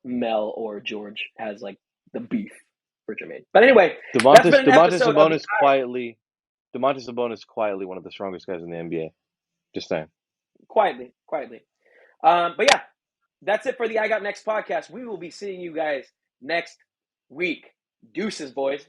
Mel or George has like the beef for Jermaine. But anyway, that's been an Domantas episode of the Domantas Sabonis quietly one of the strongest guys in the NBA. Just saying. quietly. But yeah, that's it for the I Got Next podcast. We will be seeing you guys next week. Deuces, boys.